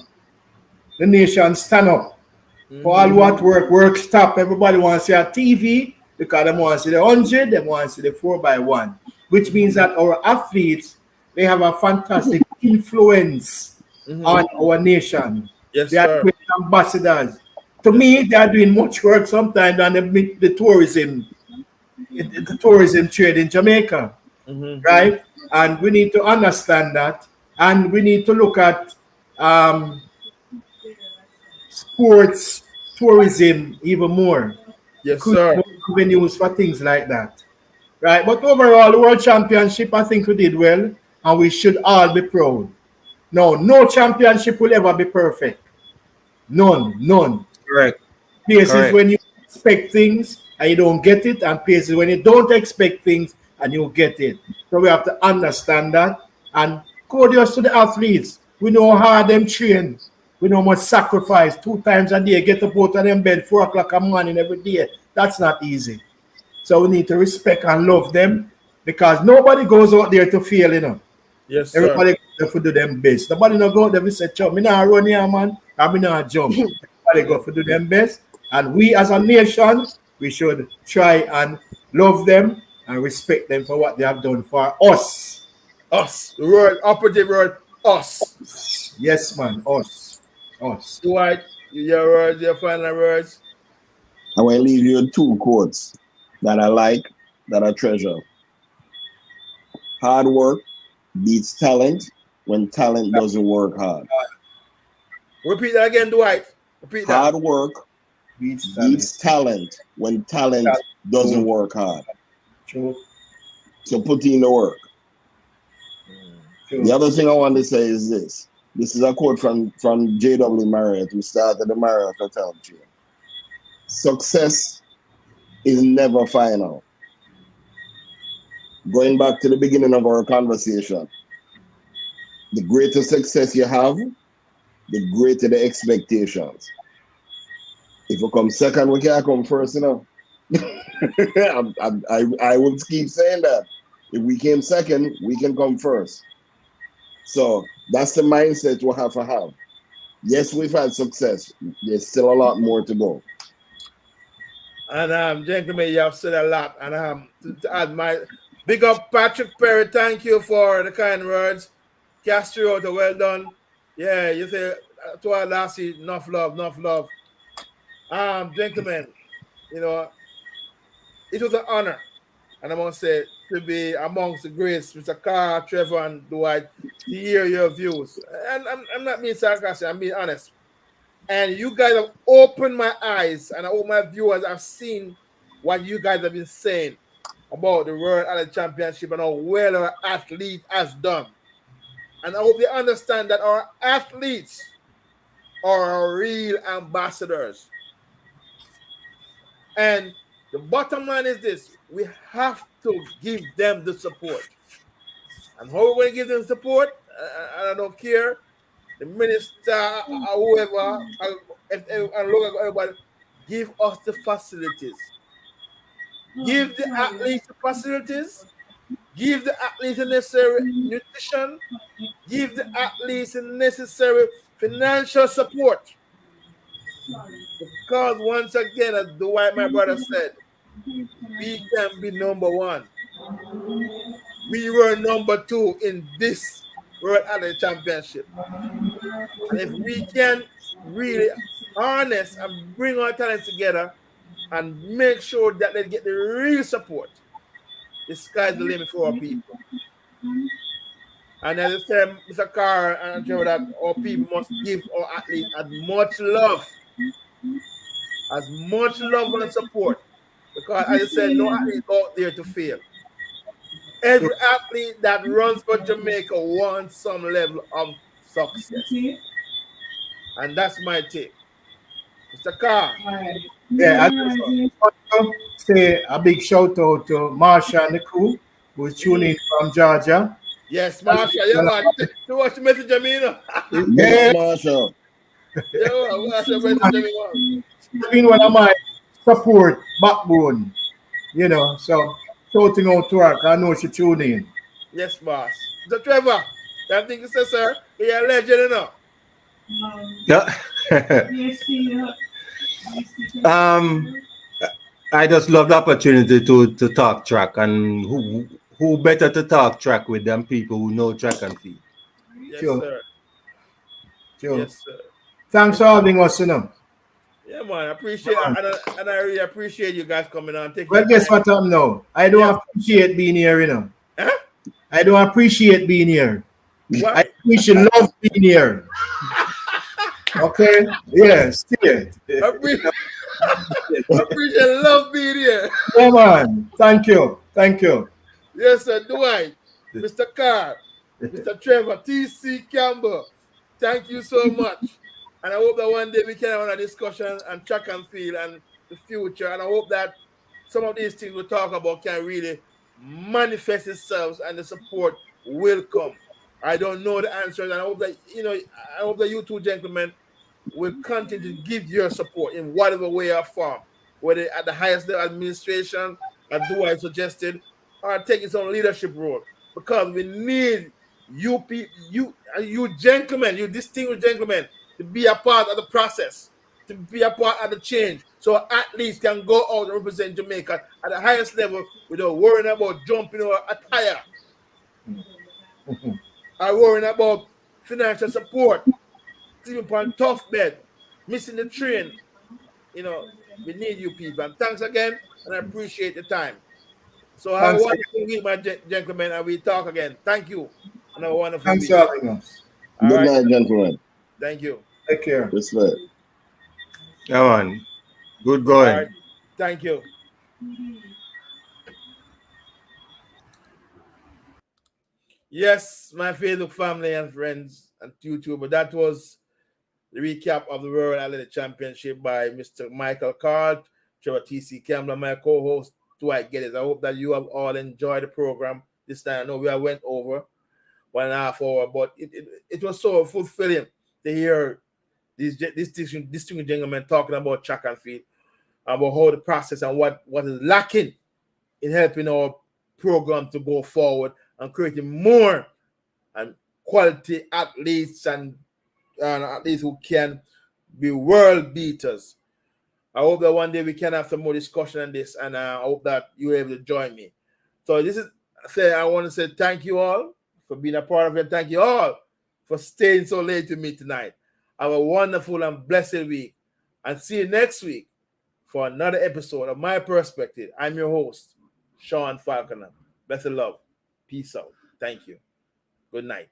Speaker 4: The nation stand up. For all what work stop. Everybody wants to see a TV because they want to see the 100, they want to see the 4x1, which means that our athletes, they have a fantastic influence on our nation.
Speaker 2: Yes,
Speaker 4: they are great ambassadors. To me, they are doing much work sometimes than the tourism trade in Jamaica, right? And we need to understand that, and we need to look at sports tourism even more.
Speaker 2: Yes, sir.
Speaker 4: Venues for things like that, right? But overall, the World Championship, I think we did well, and we should all be proud. No championship will ever be perfect. None.
Speaker 5: Correct.
Speaker 4: Places when you expect things and you don't get it, and places when you don't expect things and you get it. So we have to understand that, and kudos to the athletes. We know how hard them train. We know how much sacrifice. 2 times a day, get up out of them bed 4 o'clock in the morning every day. That's not easy. So we need to respect and love them, because nobody goes out there to fail, you know.
Speaker 2: Yes, sir.
Speaker 4: Everybody go to do them best. Nobody no go out there and say, "Chum, me not run here, man. I'm not jump." Everybody go to do them best. And we as a nation, we should try and love them and respect them for what they have done for us.
Speaker 2: Us. The word, operative word, us.
Speaker 4: Yes, man, us. Us.
Speaker 2: Dwight, your words, your final words.
Speaker 3: I want to leave you with 2 quotes that I like, that I treasure. Hard work beats talent when talent doesn't work hard.
Speaker 2: Repeat that again, Dwight. Repeat that.
Speaker 3: Hard work beats talent when talent doesn't work hard.
Speaker 4: True.
Speaker 3: So put in the work.
Speaker 4: True.
Speaker 3: The other thing I want to say is this. This is a quote from J.W. Marriott, who started the Marriott Hotel chain. Success is never final. Going back to the beginning of our conversation, the greater success you have, the greater the expectations. If we come second, we can't come first, you know. I will keep saying that. If we came second, we can come first. So that's the mindset we have to have. Yes, we've had success. There's still a lot more to go.
Speaker 2: And gentlemen, you have said a lot. And to add my big up Patrick Perry, thank you for the kind words. Castro, well done. Yeah, you say to our last seat, enough love, enough love. Gentlemen, you know, it was an honor, and I must say, to be amongst the greats, Mr. Carr, Trevor, and Dwight, to hear your views. And I'm not being sarcastic, I'm being honest. And you guys have opened my eyes, and all my viewers have seen what you guys have been saying about the World Athlete Championship and how well our athlete has done. And I hope they understand that our athletes are our real ambassadors. And the bottom line is this: we have to give them the support. And how we're going to give them support, I don't care. The minister or whoever, and look at everybody, give us the facilities. Give the athletes the facilities. Give the athletes the necessary nutrition. Give the athletes the necessary financial support. Because once again, as Dwight, my brother, said, we can be number 1. We were number 2 in this World Athlete Championship. And if we can really harness and bring our talents together and make sure that they get the real support, the sky's the limit for our people. And as I said, Mr. Carr and Trevor, that our people must give our athletes as much love and support. Because as I said, no athlete out there to fail. Every athlete that runs for Jamaica wants some level of success. And that's my take. Mr. Carr.
Speaker 4: Yeah, I just want to say a big shout out to Marsha and the crew who's tuning in from Georgia.
Speaker 2: Yes, Marsha. Yeah, man. To watch the message, Jamina.
Speaker 3: Yes, Marsha.
Speaker 2: Yeah, Marsha, message, Jamina.
Speaker 4: She's been one of my support backbone, you know, so shouting out to her, I know she tuned in.
Speaker 2: Yes, boss. So, Trevor, that thing you say, sir, you're a legend, you know.
Speaker 5: I just love the opportunity to talk track, and who better to talk track with than people who know track and field.
Speaker 2: Yes,
Speaker 4: Sure.
Speaker 2: sir.
Speaker 4: Sure.
Speaker 2: Yes, sir.
Speaker 4: Thanks for having us, you know.
Speaker 2: Yeah, man. I appreciate and I really appreciate you guys coming on.
Speaker 4: Well, guess what I'm now? I don't appreciate being here, you know.
Speaker 2: Huh?
Speaker 4: I don't appreciate being here.
Speaker 2: Why?
Speaker 4: I appreciate love being here. Okay? Yeah, still.
Speaker 2: I appreciate love being here.
Speaker 4: Yeah, man. Thank you. Thank you.
Speaker 2: Yes, sir. Dwight, Mr. Carr, Mr. Trevor, T.C. Campbell, thank you so much. And I hope that one day we can have a discussion on track and field and the future. And I hope that some of these things we talk about can really manifest itself and the support will come. I don't know the answers, and I hope that you two gentlemen will continue to give your support in whatever way or form, whether at the highest level administration, as Dwight suggested, or taking some leadership role. Because we need you people, you gentlemen, you distinguished gentlemen, to be a part of the process. to be a part of the change, so athletes can go out and represent Jamaica at the highest level without worrying about jumping or a tire, or worrying about financial support, sleeping upon tough bed, missing the train. You know, we need you people. And thanks again, and I appreciate the time. So have a
Speaker 4: Thanks,
Speaker 2: wonderful week, my gentlemen, and we talk again. Thank you, and have a wonderful
Speaker 4: thanks
Speaker 2: week.
Speaker 4: for having us.
Speaker 2: All
Speaker 3: Good
Speaker 2: right.
Speaker 3: night, gentlemen.
Speaker 2: Thank you.
Speaker 4: Take care.
Speaker 3: Respect.
Speaker 5: Come on. Good
Speaker 2: All
Speaker 5: going.
Speaker 2: right. Thank you. Yes, my Facebook family and friends and YouTuber, that was the recap of the World Athletic Championship by Mr. Michael Carr, Trevor T.C. Campbell, my co-host, Dwight Geddes. I hope that you have all enjoyed the program this time. I know we went over 1.5 hours, but it was so fulfilling to hear these distinguished gentlemen talking about track and field, about how the process and what is lacking in helping our program to go forward and creating more and quality athletes and athletes who can be world beaters. I hope that one day we can have some more discussion on this, and I hope that you're able to join me. So I want to say thank you all for being a part of it. Thank you all for staying so late with me tonight. Have a wonderful and blessed week, and see you next week for another episode of My Perspective. I'm your host, Sean Falconer. Best of love. Peace out. Thank you. Good night.